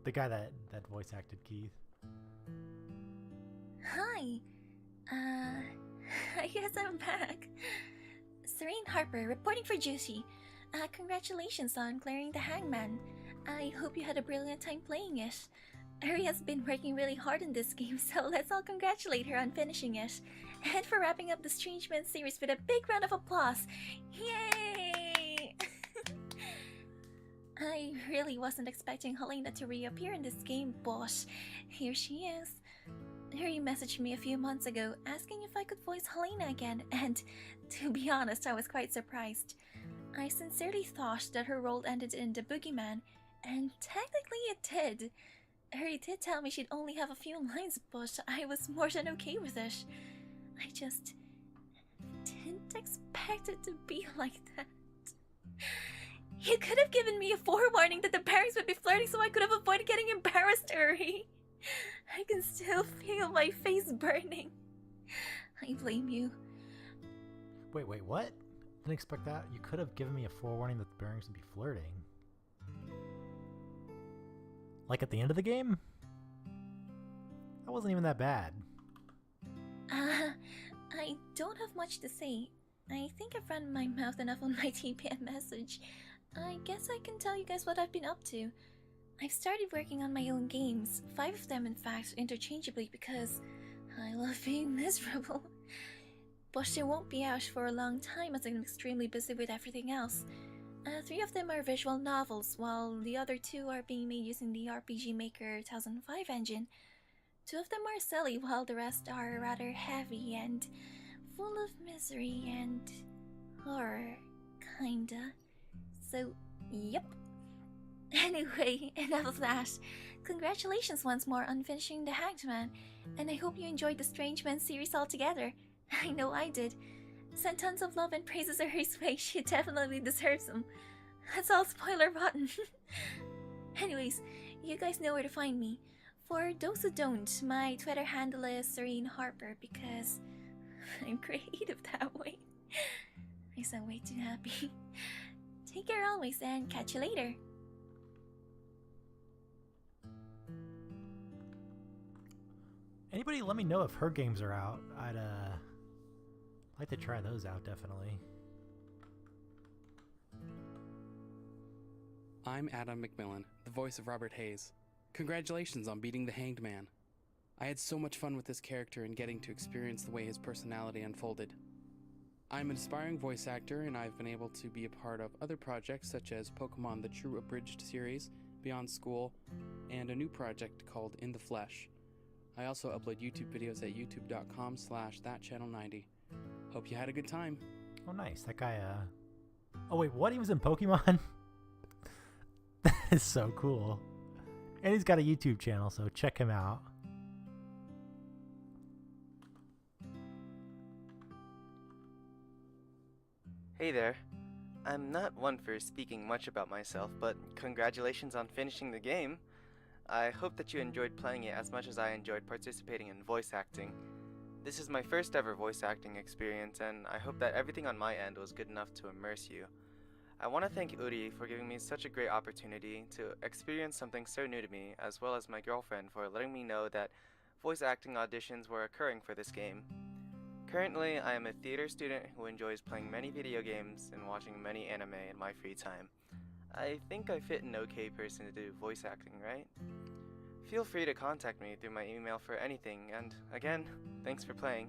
The guy that voice acted Keith.
Hi. I guess I'm back. Serene Harper, reporting for Juicy. Congratulations on clearing the Hangman. I hope you had a brilliant time playing it. Ari has been working really hard in this game, so let's all congratulate her on finishing it. And for wrapping up the Strange Man series with a big round of applause. Yay! I really wasn't expecting Helena to reappear in this game, but here she is. Harry messaged me a few months ago asking if I could voice Helena again, and to be honest, I was quite surprised. I sincerely thought that her role ended in The Boogeyman, and technically it did. Harry did tell me she'd only have a few lines, but I was more than okay with it. I just didn't expect it to be like that. You could have given me a forewarning that the parents would be flirting so I could have avoided getting embarrassed, Harry. I can still feel my face burning. I blame you.
Wait, what? Didn't expect that. You could have given me a forewarning that the Bearings would be flirting. Like at the end of the game? That wasn't even that bad.
I don't have much to say. I think I've run my mouth enough on my TPM message. I guess I can tell you guys what I've been up to. I've started working on my own games, 5 of them in fact, interchangeably because I love being miserable. But they won't be out for a long time as I'm extremely busy with everything else. 3 of them are visual novels, while the other 2 are being made using the RPG Maker 2005 engine. 2 of them are silly, while the rest are rather heavy and full of misery and horror, kinda. So, yep. Anyway, enough of that. Congratulations once more on finishing The Hanged Man, and I hope you enjoyed the Strange Man series altogether. I know I did. Send tons of love and praises her way, she definitely deserves them. That's all spoiler rotten. Anyways, you guys know where to find me. For those who don't, my Twitter handle is Serene Harper because I'm creative that way. I sound way too happy. Take care always and catch you later.
Anybody let me know if her games are out. I'd like to try those out, definitely.
I'm Adam McMillan, the voice of Robert Hayes. Congratulations on beating the Hanged Man. I had so much fun with this character and getting to experience the way his personality unfolded. I'm an aspiring voice actor, and I've been able to be a part of other projects such as Pokemon The True Abridged series, Beyond School, and a new project called In the Flesh. I also upload YouTube videos at youtube.com/thatchannel90. Hope you had a good time.
Oh, nice. That guy, Oh, wait, what? He was in Pokemon? That is so cool. And he's got a YouTube channel, so check him out.
Hey there. I'm not one for speaking much about myself, but congratulations on finishing the game. I hope that you enjoyed playing it as much as I enjoyed participating in voice acting. This is my first ever voice acting experience, and I hope that everything on my end was good enough to immerse you. I want to thank Uri for giving me such a great opportunity to experience something so new to me, as well as my girlfriend for letting me know that voice acting auditions were occurring for this game. Currently, I am a theater student who enjoys playing many video games and watching many anime in my free time. I think I fit an okay person to do voice acting, right? Feel free to contact me through my email for anything, and again, thanks for playing.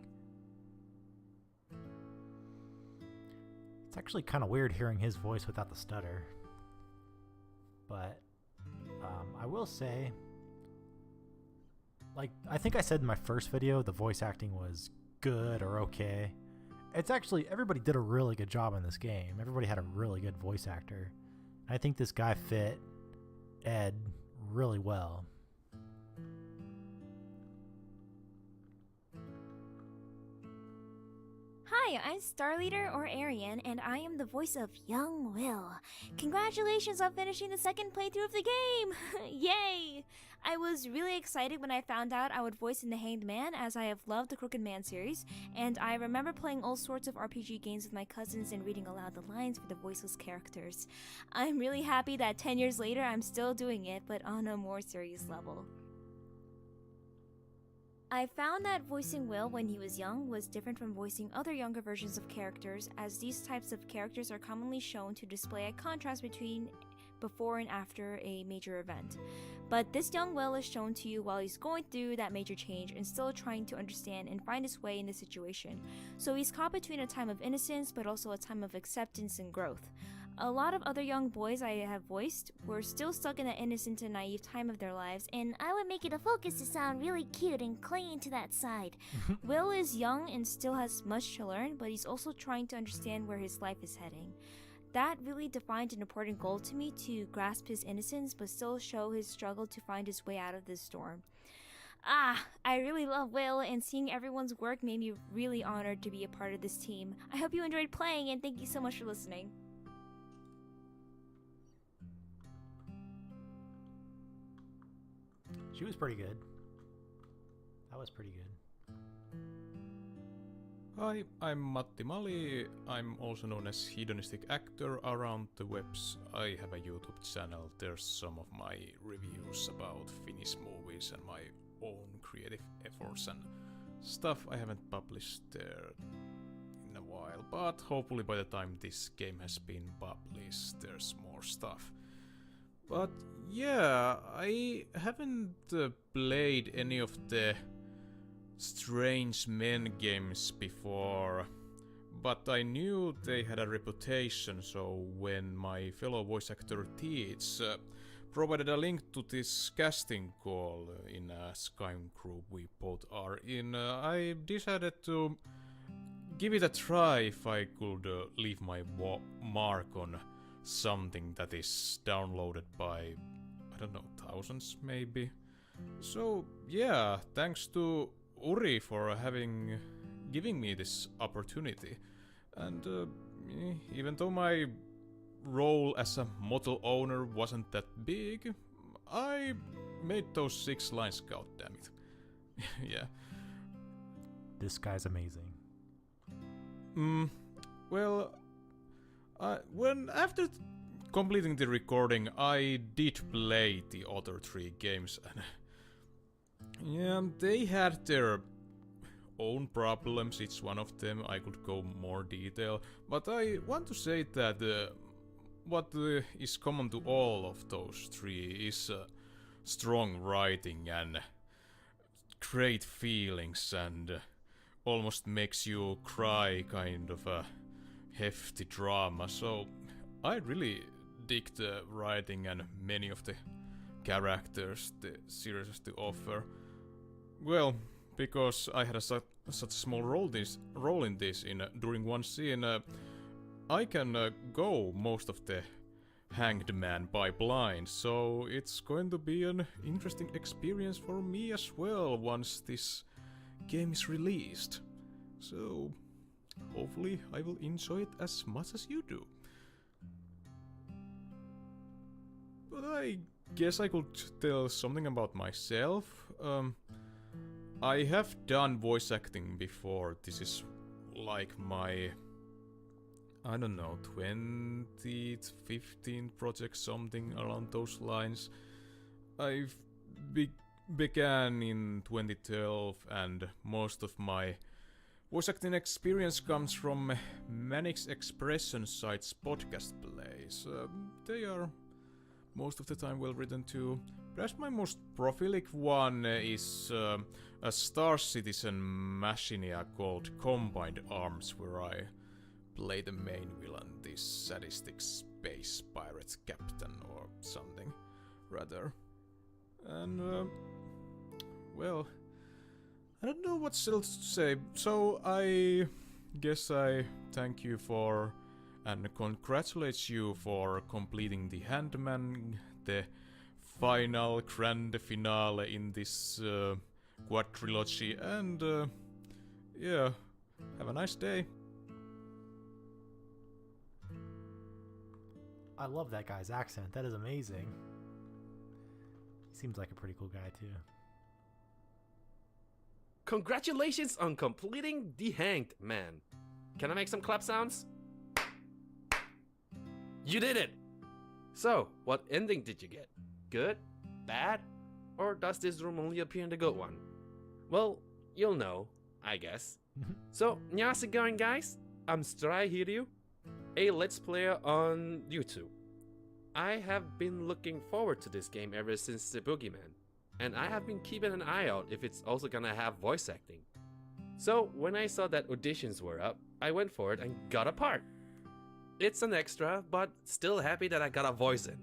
It's actually kind of weird hearing his voice without the stutter. But I will say, like, I think I said in my first video, the voice acting was good or okay. It's actually, everybody did a really good job in this game. Everybody had a really good voice actor. I think this guy fit Ed really well.
Hi, I'm Star Leader or Arian, and I am the voice of Young Will. Congratulations on finishing the second playthrough of the game! Yay! I was really excited when I found out I would voice in The Hanged Man, as I have loved the Crooked Man series, and I remember playing all sorts of RPG games with my cousins and reading aloud the lines for the voiceless characters. I'm really happy that 10 years later I'm still doing it, but on a more serious level. I found that voicing Will when he was young was different from voicing other younger versions of characters, as these types of characters are commonly shown to display a contrast between before and after a major event. But this young Will is shown to you while he's going through that major change and still trying to understand and find his way in the situation. So he's caught between a time of innocence but also a time of acceptance and growth. A lot of other young boys I have voiced were still stuck in that innocent and naive time of their lives, and I would make it a focus to sound really cute and clinging to that side. Will is young and still has much to learn, but he's also trying to understand where his life is heading. That really defined an important goal to me, to grasp his innocence but still show his struggle to find his way out of this storm. I really love Will, and seeing everyone's work made me really honored to be a part of this team. I hope you enjoyed playing, and thank you so much for listening.
She was pretty good. That was pretty good.
Hi, I'm Matti Mali. I'm also known as hedonistic actor around the webs. I have a YouTube channel. There's some of my reviews about Finnish movies and my own creative efforts and stuff I haven't published there in a while, but hopefully by the time this game has been published, there's more stuff. But yeah, I haven't played any of the Strange Men games before, but I knew they had a reputation, so when my fellow voice actor Teach provided a link to this casting call in a Skyrim group we both are in, I decided to give it a try if I could leave my mark on something that is downloaded by, I don't know, thousands maybe. So yeah, thanks to Uri for giving me this opportunity. And even though my role as a model owner wasn't that big, I made those 6 lines, goddammit. Yeah.
This guy's amazing.
Well, when after completing the recording, I did play the other 3 games, and yeah, they had their own problems, each one of them. I could go more detail, but I want to say that what is common to all of those 3 is strong writing and great feelings, and almost makes you cry kind of a hefty drama. So I really dig the writing and many of the characters the series has to offer. Well, because I had such a small role in this during one scene, I can go most of the Hanged Man by blind, so it's going to be an interesting experience for me as well once this game is released. So hopefully I will enjoy it as much as you do. But I guess I could tell something about myself. I have done voice acting before. This is like my I don't know, 20, 15 projects, something along those lines. I've began in 2012, and most of my voice acting experience comes from Manix Expression site's podcast plays. They are most of the time well written too. Perhaps my most prolific one is a Star Citizen machinea called Combined Arms, where I play the main villain, this sadistic space pirate captain or something, rather. And, well, I don't know what else to say, so I guess I thank you for and congratulate you for completing the Handman, the final grand finale in this quadrilogy, and yeah, have a nice day.
I love that guy's accent. That is amazing. He seems like a pretty cool guy too.
Congratulations on completing The Hanged Man. Can I make some clap sounds? You did it! So, what ending did you get? Good? Bad? Or does this room only appear in the good one? Well, you'll know, I guess. So, how's it going, guys? I'm Stray Hiryu, a Let's Player on YouTube. I have been looking forward to this game ever since the Boogeyman, and I have been keeping an eye out if it's also gonna have voice acting. So, when I saw that auditions were up, I went for it and got a part. It's an extra, but still happy that I got a voice in.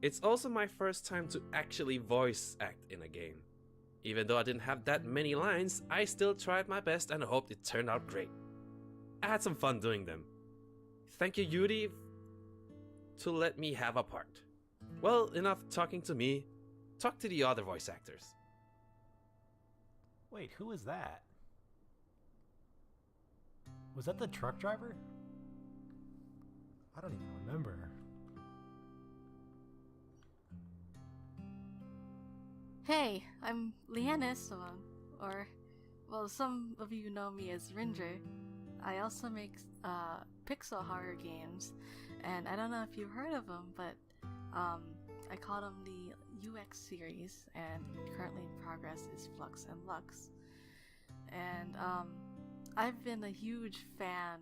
It's also my first time to actually voice act in a game. Even though I didn't have that many lines, I still tried my best and hoped it turned out great. I had some fun doing them. Thank you, Yuri, to let me have a part. Well, enough talking to me. Talk to the other voice actors.
Wait, who is that? Was that the truck driver? I don't even remember.
Hey, I'm Leannis, or, well, some of you know me as Ringer. I also make pixel horror games, and I don't know if you've heard of them, but I call them the UX series, and currently in progress is Flux and Lux. And I've been a huge fan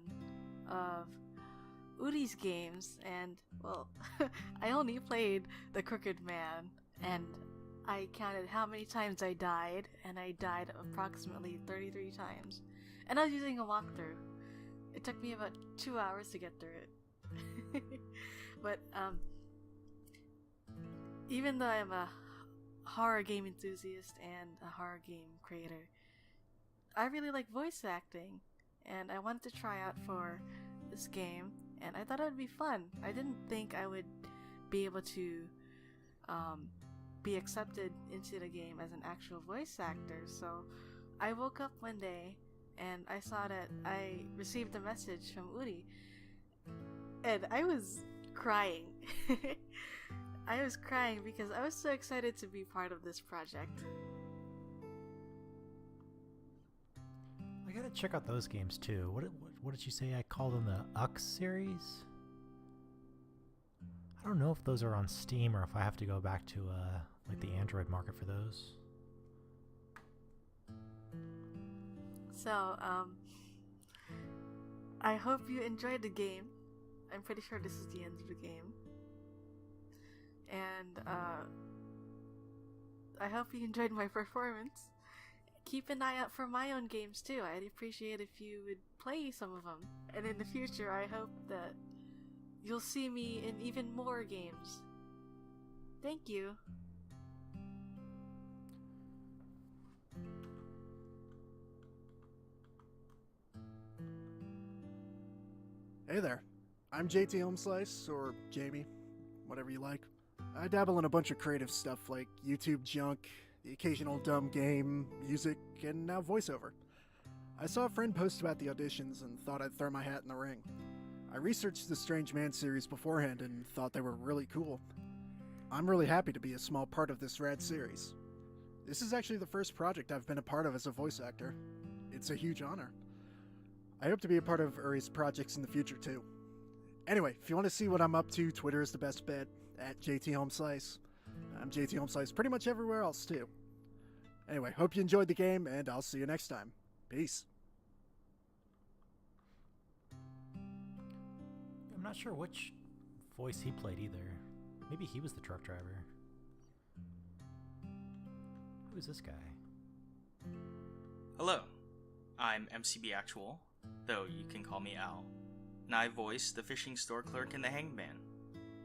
of Udi's games, and, well, I only played The Crooked Man, and I counted how many times I died, and I died approximately 33 times. And I was using a walkthrough. It took me about 2 hours to get through it. But, even though I'm a horror game enthusiast and a horror game creator, I really like voice acting, and I wanted to try out for this game, and I thought it would be fun. I didn't think I would be able to be accepted into the game as an actual voice actor, so I woke up one day and I saw that I received a message from Udi, and I was crying. I was crying because I was so excited to be part of this project.
I gotta check out those games too. What did you say? I call them the UX series? I don't know if those are on Steam or if I have to go back to like the Android market for those.
So, I hope you enjoyed the game. I'm pretty sure this is the end of the game. And, I hope you enjoyed my performance. Keep an eye out for my own games too. I'd appreciate if you would play some of them. And in the future, I hope that you'll see me in even more games. Thank you.
Hey there, I'm JT Homeslice, or Jamie, whatever you like. I dabble in a bunch of creative stuff like YouTube junk, the occasional dumb game, music, and now voiceover. I saw a friend post about the auditions and thought I'd throw my hat in the ring. I researched the Strange Man series beforehand and thought they were really cool. I'm really happy to be a small part of this rad series. This is actually the first project I've been a part of as a voice actor. It's a huge honor. I hope to be a part of Uri's projects in the future too. Anyway, if you want to see what I'm up to, Twitter is the best bet, at JTHomeslice. I'm JTHomeslice pretty much everywhere else too. Anyway, hope you enjoyed the game, and I'll see you next time. Peace.
I'm not sure which voice he played either. Maybe he was the truck driver. Who is this guy?
Hello, I'm MCB Actual, though you can call me Al, and I voice the fishing store clerk in The Hanged Man.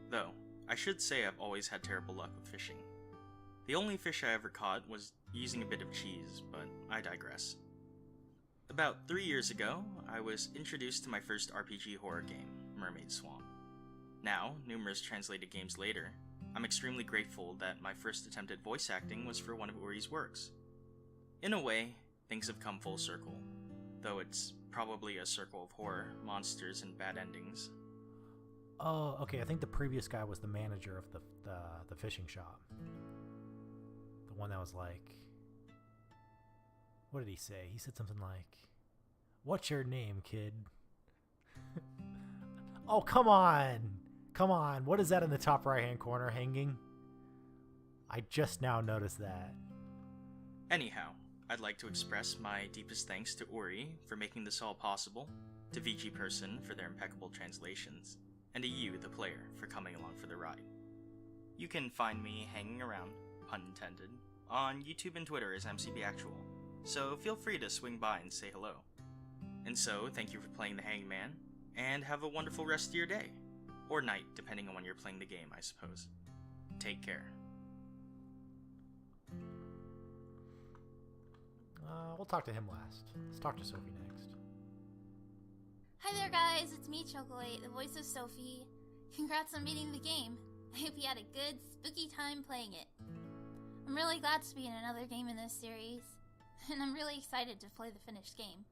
Though, I should say I've always had terrible luck with fishing. The only fish I ever caught was using a bit of cheese, but I digress. About 3 years ago, I was introduced to my first RPG horror game, Mermaid Swamp. Now, numerous translated games later, I'm extremely grateful that my first attempt at voice acting was for one of Uri's works. In a way, things have come full circle, though it's probably a circle of horror, monsters, and bad endings.
Oh, okay, I think the previous guy was the manager of the fishing shop. The one that was like... What did he say? He said something like, "What's your name, kid?" Oh, come on! Come on, what is that in the top right-hand corner hanging? I just now noticed that.
Anyhow, I'd like to express my deepest thanks to Uri for making this all possible, to VG Person for their impeccable translations, and to you, the player, for coming along for the ride. You can find me hanging around, pun intended, on YouTube and Twitter as MCB Actual, so feel free to swing by and say hello. And so, thank you for playing the Hanged Man, and have a wonderful rest of your day. Or night, depending on when you're playing the game, I suppose. Take care.
We'll talk to him last. Let's talk to Sophie next.
Hi there, guys. It's me, Chocolate, the voice of Sophie. Congrats on beating the game. I hope you had a good, spooky time playing it. I'm really glad to be in another game in this series, and I'm really excited to play the finished game.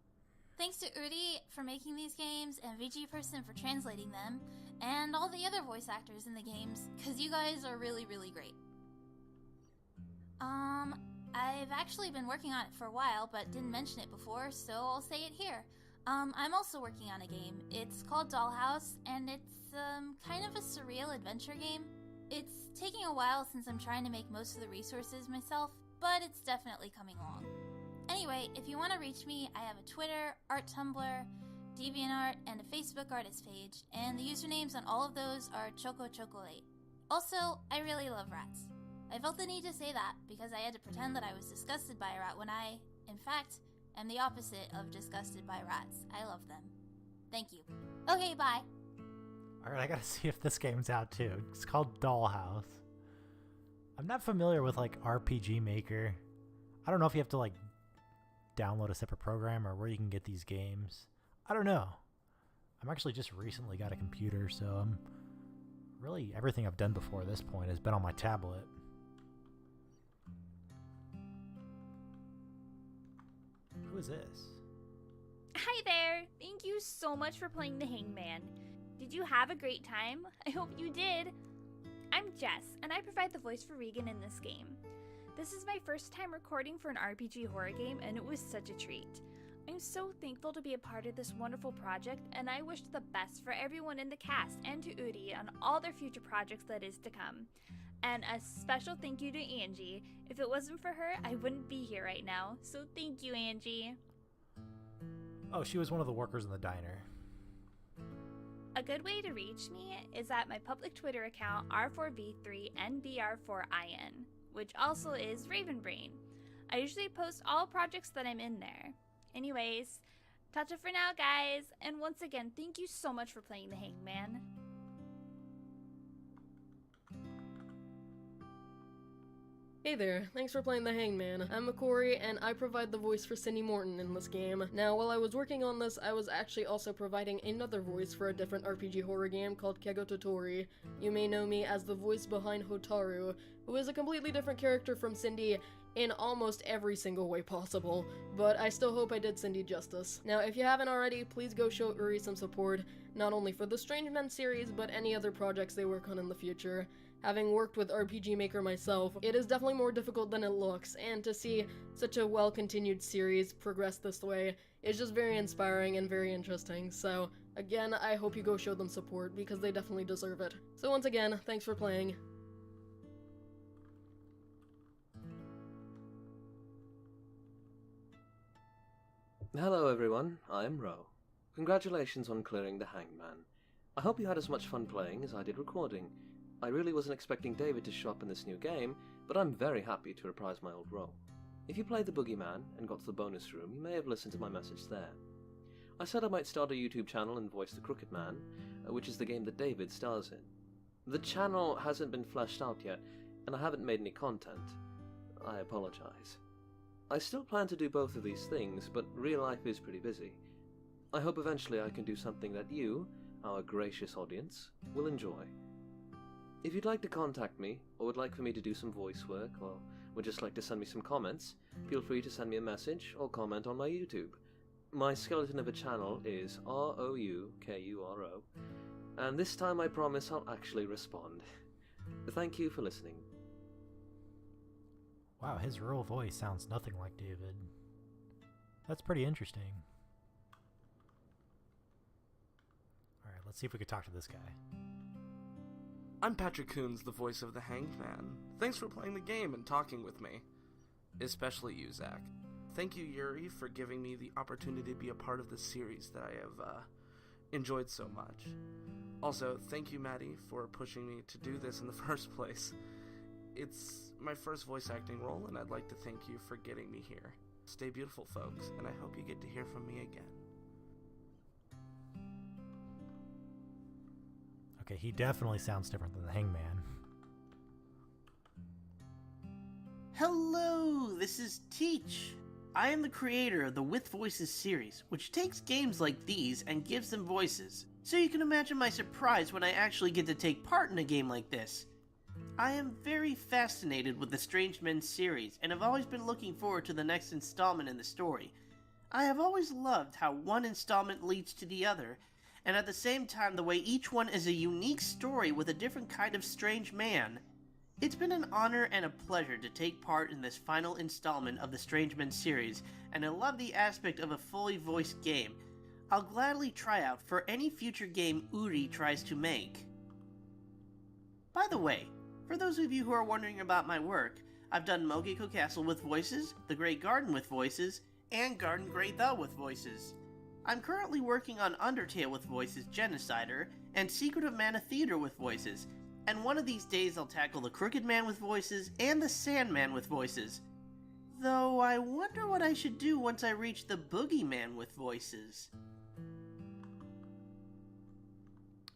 Thanks to Uri for making these games, and VG Person for translating them, and all the other voice actors in the games, because you guys are really, really great. I've actually been working on it for a while, but didn't mention it before, so I'll say it here. I'm also working on a game. It's called Dollhouse, and it's kind of a surreal adventure game. It's taking a while since I'm trying to make most of the resources myself, but it's definitely coming along. Anyway, if you want to reach me, I have a Twitter, Art Tumblr, DeviantArt, and a Facebook artist page, and the usernames on all of those are ChocoChocolate. Also, I really love rats. I felt the need to say that because I had to pretend that I was disgusted by a rat when I, in fact, am the opposite of disgusted by rats. I love them. Thank you. Okay, bye.
Alright, I gotta see if this game's out too. It's called Dollhouse. I'm not familiar with like RPG Maker. I don't know if you have to like download a separate program or where you can get these games. I don't know. I'm actually just recently got a computer, so I'm really everything I've done before this point has been on my tablet. Who is this?
Hi there! Thank you so much for playing the Hangman. Did you have a great time? I hope you did! I'm Jess, and I provide the voice for Regan in this game. This is my first time recording for an RPG horror game, and it was such a treat. I'm so thankful to be a part of this wonderful project, and I wish the best for everyone in the cast and to Uri on all their future projects that is to come. And a special thank you to Angie. If it wasn't for her, I wouldn't be here right now, so thank you, Angie.
Oh, she was one of the workers in the diner.
A good way to reach me is at my public Twitter account R4V3NBR4IN, which also is Ravenbrain. I usually post all projects that I'm in there. Anyways, that's it for now, guys, and once again, thank you so much for playing the Hangman.
Hey there, thanks for playing the Hangman. I'm McCory, and I provide the voice for Cindy Morton in this game. Now, while I was working on this, I was actually also providing another voice for a different RPG horror game called Kego Totori. You may know me as the voice behind Hotaru, who is a completely different character from Cindy in almost every single way possible, but I still hope I did Cindy justice. Now, if you haven't already, please go show Uri some support, not only for the Strange Men series, but any other projects they work on in the future. Having worked with RPG Maker myself, it is definitely more difficult than it looks, and to see such a well-continued series progress this way is just very inspiring and very interesting. So, again, I hope you go show them support, because they definitely deserve it. So once again, thanks for playing.
Hello everyone, I'm Ro. Congratulations on clearing the Hangman. I hope you had as much fun playing as I did recording. I really wasn't expecting David to show up in this new game, but I'm very happy to reprise my old role. If you played the Boogeyman and got to the bonus room, you may have listened to my message there. I said I might start a YouTube channel and voice the Crooked Man, which is the game that David stars in. The channel hasn't been fleshed out yet, and I haven't made any content. I apologize. I still plan to do both of these things, but real life is pretty busy. I hope eventually I can do something that you, our gracious audience, will enjoy. If you'd like to contact me, or would like for me to do some voice work, or would just like to send me some comments, feel free to send me a message or comment on my YouTube. My skeleton of a channel is ROUKURO, and this time I promise I'll actually respond. Thank you for listening.
Wow, his real voice sounds nothing like David. That's pretty interesting. Alright, let's see if we can talk to this guy.
I'm Patrick Coons, the voice of the Hanged Man. Thanks for playing the game and talking with me. Especially you, Zach. Thank you, Yuri, for giving me the opportunity to be a part of this series that I have enjoyed so much. Also, thank you, Maddie, for pushing me to do this in the first place. It's my first voice acting role, and I'd like to thank you for getting me here. Stay beautiful, folks, and I hope you get to hear from me again.
Okay, he definitely sounds different than the Hangman.
Hello, this is Teach. I am the creator of the With Voices series, which takes games like these and gives them voices. So you can imagine my surprise when I actually get to take part in a game like this. I am very fascinated with the Strange Men series, and have always been looking forward to the next installment in the story. I have always loved how one installment leads to the other, and at the same time the way each one is a unique story with a different kind of strange man. It's been an honor and a pleasure to take part in this final installment of the Strange Men series, and I love the aspect of a fully voiced game. I'll gladly try out for any future game Uri tries to make. By the way, for those of you who are wondering about my work, I've done Mogeko Castle with voices, The Great Garden with voices, and Garden Great Thou with voices. I'm currently working on Undertale with voices, Genocider, and Secret of Mana Theater with voices, and one of these days I'll tackle the Crooked Man with voices and the Sandman with voices. Though I wonder what I should do once I reach the Boogeyman with voices.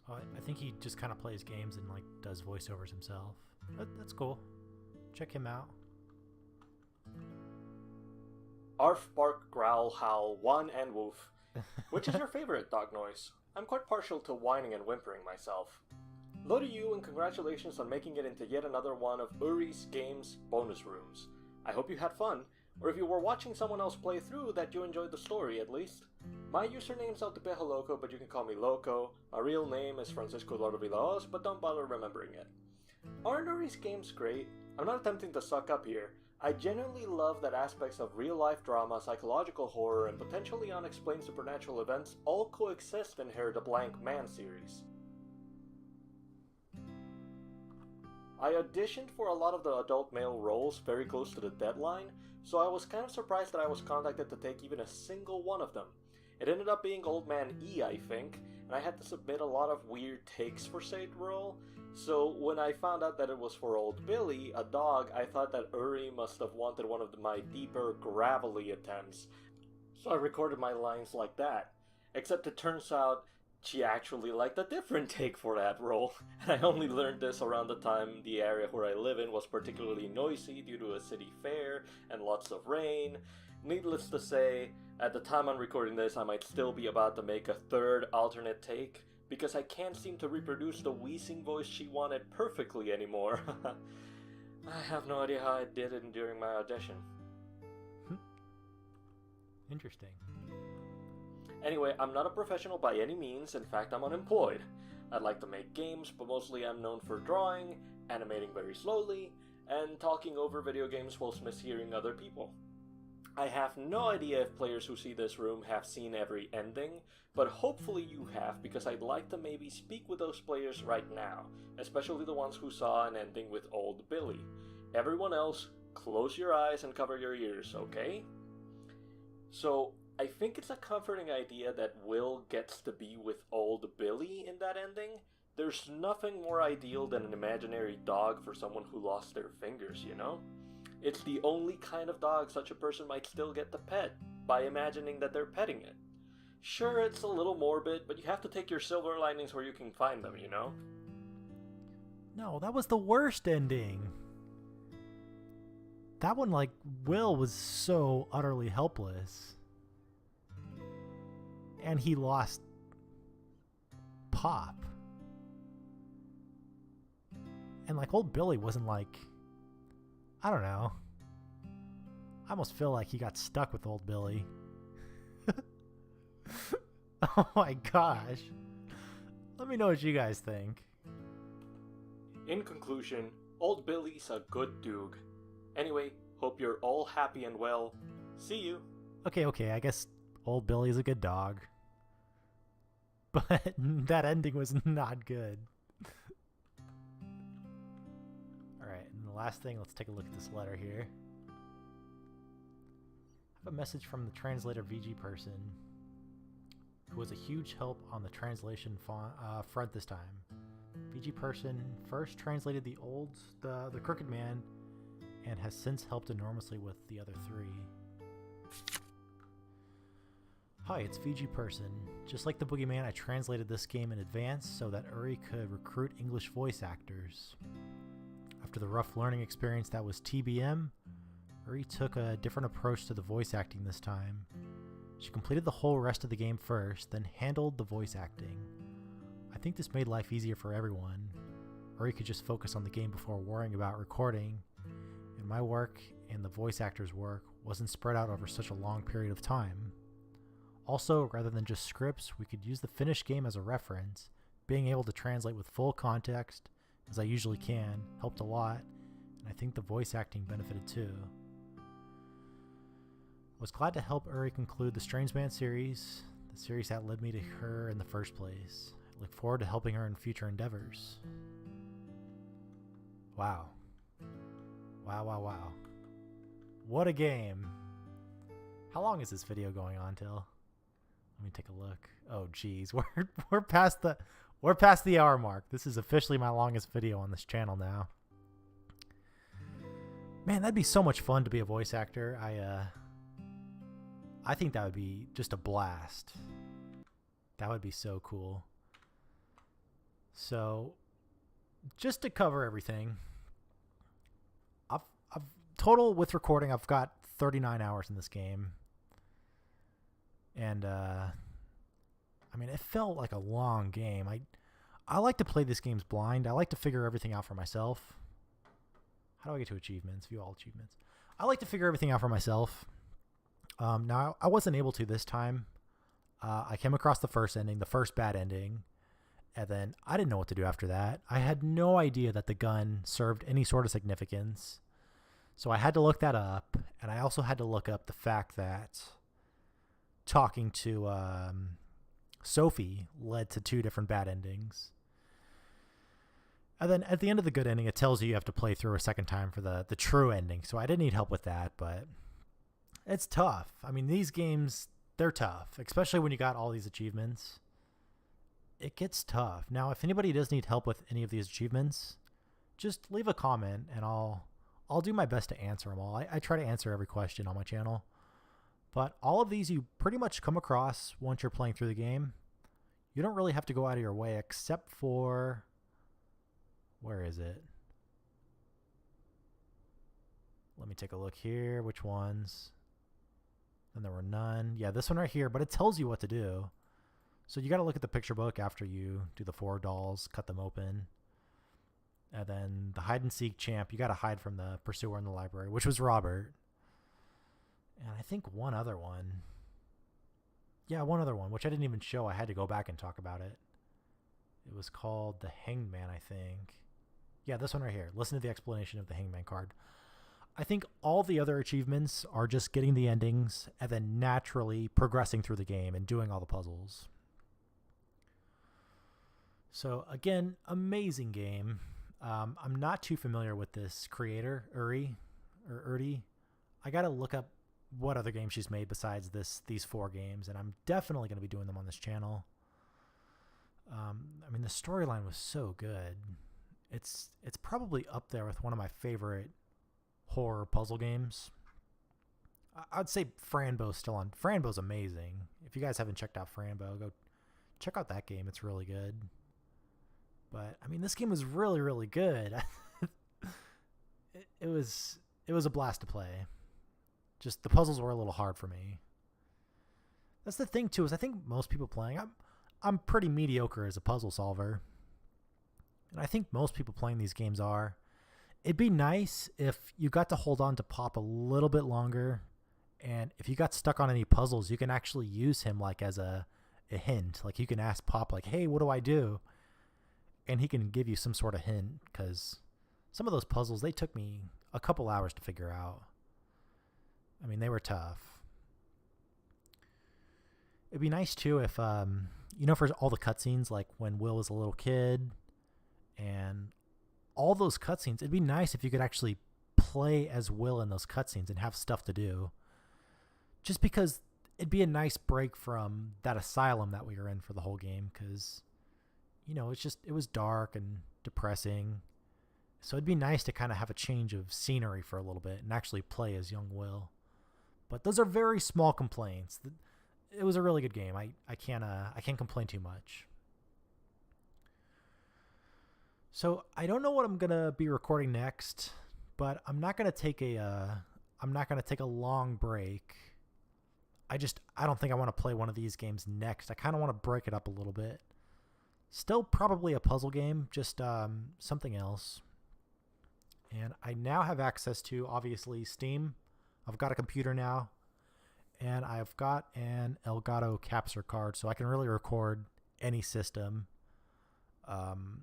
Oh, I think he just kind of plays games and like does voiceovers himself. That's cool. Check him out.
Arf, bark, growl, howl, whine, and woof. Which is your favorite dog noise? I'm quite partial to whining and whimpering myself. Hello to you and congratulations on making it into yet another one of Uri's Games bonus rooms. I hope you had fun, or if you were watching someone else play through that you enjoyed the story at least. My username's Autopeja Loco, but you can call me Loco. My real name is Francisco Eduardo Vilaos, but don't bother remembering it. Aren't Uri's games great? I'm not attempting to suck up here. I genuinely love that aspects of real-life drama, psychological horror, and potentially unexplained supernatural events all coexist in Here the Blank Man series. I auditioned for a lot of the adult male roles very close to the deadline, so I was kind of surprised that I was contacted to take even a single one of them. It ended up being Old Man E, I think, and I had to submit a lot of weird takes for said role, so when I found out that it was for Old Billy, a dog, I thought that Uri must have wanted one of my deeper, gravelly attempts, so I recorded my lines like that. Except it turns out she actually liked a different take for that role, and I only learned this around the time the area where I live in was particularly noisy due to a city fair and lots of rain. Needless to say, at the time I'm recording this, I might still be about to make a third alternate take, because I can't seem to reproduce the wheezing voice she wanted perfectly anymore. I have no idea how I did it during my audition.
Interesting.
Anyway, I'm not a professional by any means, in fact I'm unemployed. I'd like to make games, but mostly I'm known for drawing, animating very slowly, and talking over video games whilst mishearing other people. I have no idea if players who see this room have seen every ending, but hopefully you have, because I'd like to maybe speak with those players right now, especially the ones who saw an ending with Old Billy. Everyone else, close your eyes and cover your ears, okay? So, I think it's a comforting idea that Will gets to be with Old Billy in that ending. There's nothing more ideal than an imaginary dog for someone who lost their fingers, you know? It's the only kind of dog such a person might still get to pet, by imagining that they're petting it. Sure, it's a little morbid, but you have to take your silver linings where you can find them, you know?
No, that was the worst ending. That one, like, Will was so utterly helpless. And he lost Pop. And, like, old Billy wasn't like... I don't know. I almost feel like he got stuck with old Billy. Oh my gosh. Let me know what you guys think.
In conclusion, Old Billy's a good dude. Anyway, hope you're all happy and well. See you.
Okay, I guess old Billy's a good dog. But that ending was not good. Alright, and the last thing, let's take a look at this letter here. I have a message from the translator VG person, who was a huge help on the translation front this time. VG person first translated the Crooked Man, and has since helped enormously with the other three. Hi, it's VG person. Just like the Boogeyman, I translated this game in advance so that Uri could recruit English voice actors. After the rough learning experience that was TBM, Uri took a different approach to the voice acting this time. She completed the whole rest of the game first, then handled the voice acting. I think this made life easier for everyone. Uri could just focus on the game before worrying about recording, and my work and the voice actor's work wasn't spread out over such a long period of time. Also, rather than just scripts, we could use the finished game as a reference. Being able to translate with full context, as I usually can, helped a lot, and I think the voice acting benefited too. I was glad to help Uri conclude the Strange Man series, the series that led me to her in the first place. I look forward to helping her in future endeavors. Wow. Wow. What a game. How long is this video going on till? Let me take a look. Oh geez, we're past the hour mark. This is officially my longest video on this channel now. Man, that'd be so much fun to be a voice actor. I think that would be just a blast. That would be so cool. So, just to cover everything, I've total with recording, I've got 39 hours in this game. And, I mean, it felt like a long game. I like to play these games blind. I like to figure everything out for myself. How do I get to achievements? View all achievements. I like to figure everything out for myself. Now, I wasn't able to this time. I came across the first ending, the first bad ending, and then I didn't know what to do after that. I had no idea that the gun served any sort of significance. So I had to look that up, and I also had to look up the fact that talking to Sophie led to 2 different bad endings. And then at the end of the good ending, it tells you have to play through a second time for the true ending. So I didn't need help with that, but it's tough. I mean, these games, they're tough, especially when you got all these achievements. It gets tough. Now, if anybody does need help with any of these achievements, just leave a comment and I'll do my best to answer them all. I try to answer every question on my channel. But all of these you pretty much come across once you're playing through the game. You don't really have to go out of your way except for... Where is it? Let me take a look here. Which ones? Then there were none. Yeah, this one right here, but it tells you what to do. So you got to look at the picture book after you do the 4 dolls, cut them open. And then the hide and seek champ, you got to hide from the pursuer in the library, which was Robert. And I think one other one. Yeah, one other one, which I didn't even show. I had to go back and talk about it. It was called the Hanged Man, I think. Yeah, this one right here. Listen to the explanation of the Hangman card. I think all the other achievements are just getting the endings and then naturally progressing through the game and doing all the puzzles. So again, amazing game. I'm not too familiar with this creator, Uri. I gotta look up what other games she's made besides these 4 games, and I'm definitely gonna be doing them on this channel. I mean, the storyline was so good. It's probably up there with one of my favorite horror puzzle games. I'd say Franbo's still on. Franbo's amazing. If you guys haven't checked out Franbo, go check out that game. It's really good. But I mean, this game was really, really good. it was a blast to play. Just the puzzles were a little hard for me. That's the thing too, is I think most people playing, I'm pretty mediocre as a puzzle solver. And I think most people playing these games are. It'd be nice if you got to hold on to Pop a little bit longer, and if you got stuck on any puzzles, you can actually use him like as a hint. Like you can ask Pop like, hey, what do I do? And he can give you some sort of hint, because some of those puzzles, they took me a couple hours to figure out. I mean, they were tough. It'd be nice too if, you know, for all the cutscenes, like when Will was a little kid and all those cutscenes, it'd be nice if you could actually play as Will in those cutscenes and have stuff to do. Just because it'd be a nice break from that asylum that we were in for the whole game, because, you know, it was dark and depressing. So it'd be nice to kind of have a change of scenery for a little bit and actually play as young Will. But those are very small complaints. It was a really good game. I can't complain too much. So I don't know what I'm gonna be recording next, but I'm not gonna take a long break. I don't think I want to play one of these games next. I kind of want to break it up a little bit. Still probably a puzzle game, just something else. And I now have access to, obviously, Steam. I've got a computer now, and I've got an Elgato capture card, so I can really record any system.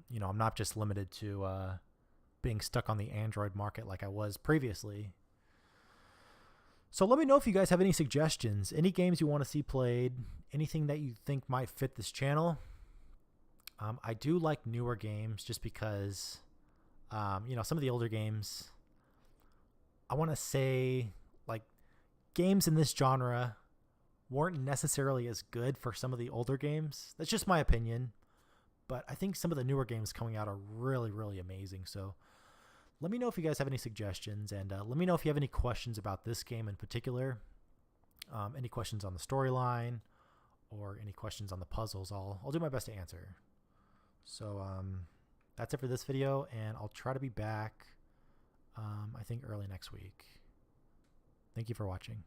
You know, I'm not just limited to being stuck on the Android market like I was previously. So let me know if you guys have any suggestions, any games you want to see played, anything that you think might fit this channel. I do like newer games just because, you know, some of the older games, I want to say, like, games in this genre weren't necessarily as good for some of the older games. That's just my opinion. But I think some of the newer games coming out are really, really amazing. So let me know if you guys have any suggestions, and let me know if you have any questions about this game in particular. Any questions on the storyline or any questions on the puzzles. I'll do my best to answer. So that's it for this video, and I'll try to be back, I think, early next week. Thank you for watching.